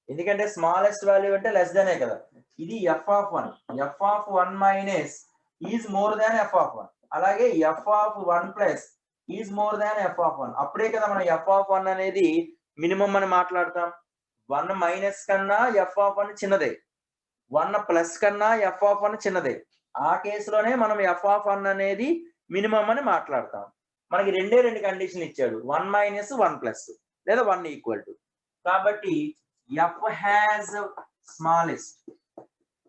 ఎందుకంటే స్మాలెస్ట్ వాల్యూ అంటే లెస్ దానే కదా. ఇది f of 1, f of 1 minus is more than f of 1. అలాగే f of 1 plus is more than f of 1. అప్పుడే కదా మనం f ఆఫ్ 1 అనేది మినిమం అని మాట్లాడతాం. 1 మైనస్ కన్నా f ఆఫ్ 1 చిన్నదే, 1 ప్లస్ కన్నా f ఆఫ్ 1 చిన్నదే. ఆ కేసులోనే మనం f ఆఫ్ 1 అనేది మినిమం అని మాట్లాడతాం. మనకి రెండు కండిషన్లు ఇచ్చాడు, 1 మైనస్ 1 ప్లస్ లేదా 1 ఈక్వల్ టు. కాబట్టి f has smallest,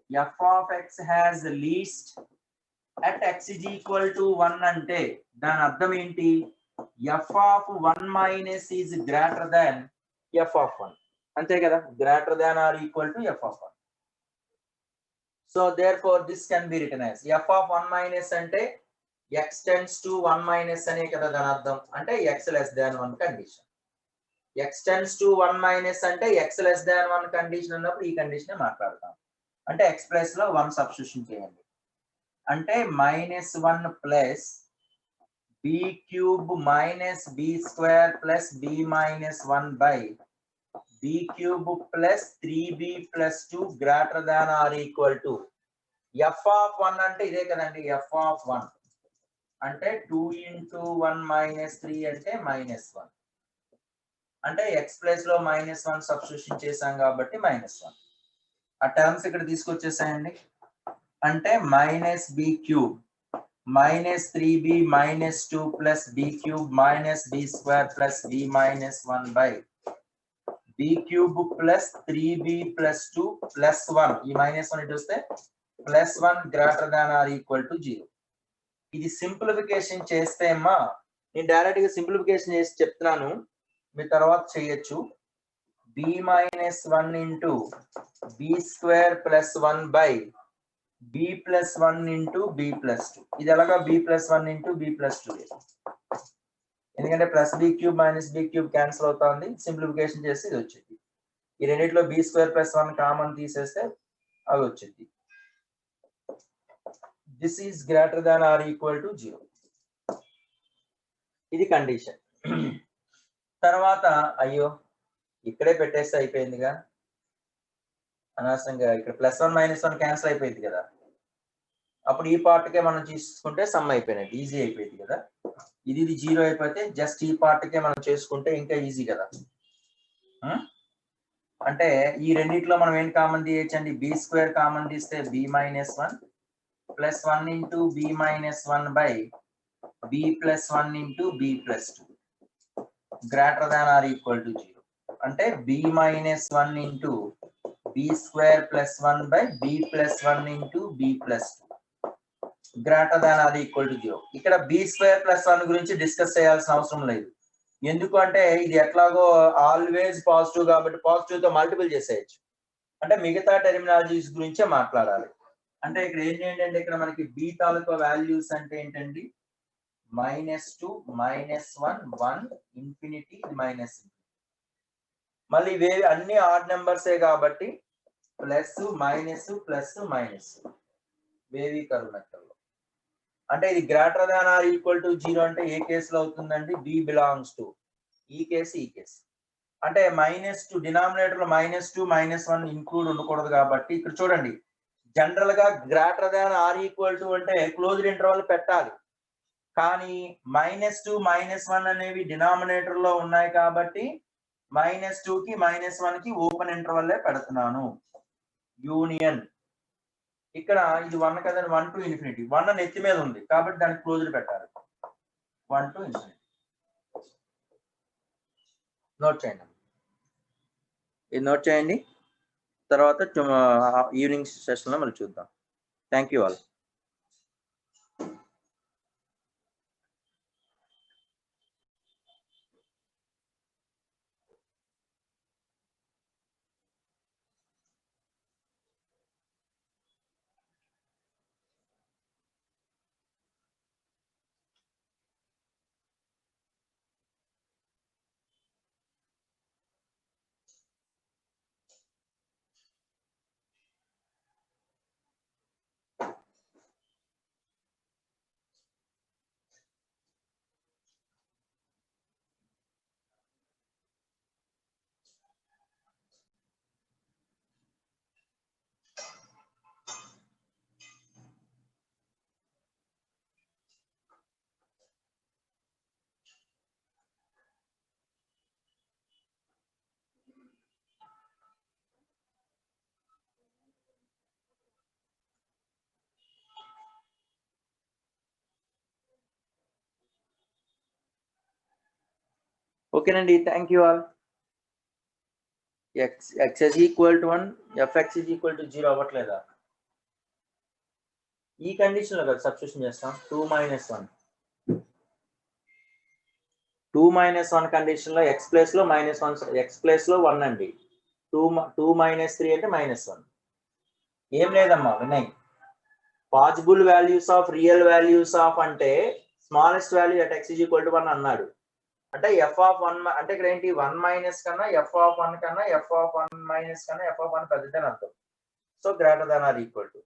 f of x has least at x is equal to 1 అంటే దాని అర్థం ఏంటి? f of 1 minus is greater than f of 1. అంతే కదా, greater than or equal to f of 1. So therefore this can be written as f of 1 minus అంటే x tends to 1 minus అనే కదా దాని అర్థం. అంటే x less than 1 condition. x tends to 1 minus అంటే x less than 1 condition ఉన్నప్పుడు ఈ condition మాట్లాడతాం. అంటే x ప్లస్ లో 1 సబ్స్టిట్యూషన్ చేయండి. అంటే -1 plus b cube minus b square plus b minus 1 by b cube plus 3b plus 2 greater than or equal to f of 1 అంటే ఇదే కదండి, f of 1 అంటే 2 into 1 minus 3 అంటే -1. అంటే x ప్లస్ లో -1 సబ్స్టిట్యూషన్ చేసాం కాబట్టి -1. ఆ టర్మ్స్ ఇక్కడ తీసుకొచ్చేసాయండి. అంటే -b cube minus 3b minus 2 plus b cube minus b square plus b minus 1 by b cube plus 3b plus 2 plus 1. ఈ -1 ఇటు వస్తే +1 greater than or equal to 0. ఇది సింప్లిఫికేషన్ చేస్తే అమ్మా, నేను డైరెక్ట్ గా సింప్లిఫికేషన్ చేసి చెప్తున్నాను, మీ తర్వాత చేయొచ్చు. b minus 1 into b square plus 1 by b plus 1 into b plus 2. ఇది ఎలాగా b plus 1 into b plus 2. ఎందుకంటే plus b cube minus b cube cancel అవుతుంది, సింప్లిఫికేషన్ చేస్తే ఇది వచ్చింది. ఈ రెండిట్లో b స్క్వేర్ ప్లస్ 1 కామన్ తీసేస్తే అది వచ్చింది. This is greater than or equal to 0. ఇది కండిషన్. తర్వాత అయ్యో ఇక్కడే పెట్టేస్తే అయిపోయిందిగా, అనవసరంగా ఇక్కడ +1 -1 క్యాన్సిల్ అయిపోయింది కదా. అప్పుడు ఈ పార్ట్కే మనం తీసుకుంటే సమ్ అయిపోయినట్టు, ఈజీ అయిపోయింది కదా. ఇది 0 అయిపోతే జస్ట్ ఈ పార్ట్కే మనం చేసుకుంటే ఇంకా ఈజీ కదా. అంటే ఈ రెండిట్లో మనం ఏం కామన్ తీయచ్చండి, b స్క్వేర్ కామన్ తీస్తే b - 1 plus 1 into b - 1 by b plus 1 into b plus 2 greater than or equal to 0. అంటే b - 1 into b square plus 1 by b plus 1 into b plus 2 greater than or equal to 0. ఇక్కడ b square plus 1 గురించి discuss చేయాల్సిన అవసరం లేదు. ఎందుకు అంటే ఇది ఎట్లాగో ఆల్వేస్ పాజిటివ్ కాబట్టి పాజిటివ్ తో మల్టిపుల్ చేసేయచ్చు. అంటే మిగతా టెర్మినాలజీస్ గురించే మాట్లాడాలి. అంటే ఇక్కడ ఏంటంటే ఇక్కడ మనకి b తాలూకా వాల్యూస్ అంటే ఏంటండి, -2 -1 1 ఇన్ఫినిటీ మైనస్. మళ్ళీ ఇవేవి అన్ని ఆడ్ నెంబర్సే కాబట్టి plus minus plus minus wavy curve method లో. అంటే ఇది greater than or equal to 0 అంటే ఏ కేసులో అవుతుందండి, b బిలాంగ్స్ టు ఈ కేసు ఈ కేసు. అంటే -2 డినామినేటర్ లో -2 -1 ఇంక్లూడ్ ఉండకూడదు కాబట్టి ఇక్కడ చూడండి, జనరల్ గా greater than or equal to అంటే క్లోజ్డ్ ఇంటర్వల్ పెట్టాలి. కానీ -2 -1 అనేవి డినామినేటర్ లో ఉన్నాయి కాబట్టి -2 కి -1 కి ఓపెన్ ఇంటర్వల్లే పెడుతున్నాను. యూనియన్ ఇక్కడ ఇది 1 కదండి, 1 టు ఇన్ఫినిటీ. 1 నెత్తి మీద ఉంది కాబట్టి దానికి క్లోజ్డ్ పెట్టాలి. 1 టు ఇన్ఫినిటీ. నోట్ చేయండి, ఇది నోట్ చేయండి. తర్వాత ఈవినింగ్ సెషన్లో మళ్ళీ చూద్దాం. Thank you all. ఓకేనండి, thank you all. x is equal to 1, fx is equal to 0 అవ్వట్లేదా? ఈ కండిషన్ లో కదా సబ్స్టిట్యూషన్ చేస్తాం. 2 - 1 2 - 1 కండిషన్ లో x ప్లేస్ లో -1, x ప్లేస్ లో 1 అండి. 2 - 3 అంటే -1. ఏం లేదమ్మా Vinay, possible values of real values of అంటే smallest value at x is equal to 1 అన్నాడు. అంటే f(1) అంటే ఇక్కడ ఏంటి, 1 - కన్నా f(1) కన్నా f(1 - కన్నా f(1) పెద్దదని అర్థం. So greater than or equal to,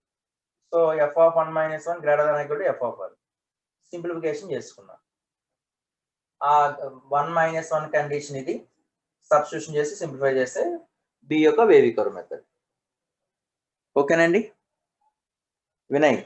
so f(1 - 1) greater than equal to f(1). Simplification చేసుకున్నాం. ఆ 1 - 1 కండిషన్ ఇది సబ్స్టిట్యూషన్ చేసి సింప్లిఫై చేస్తే బి యొక్క వేవ్ ఈక్వల్ మెథడ్. ఓకేనండి వినయ్.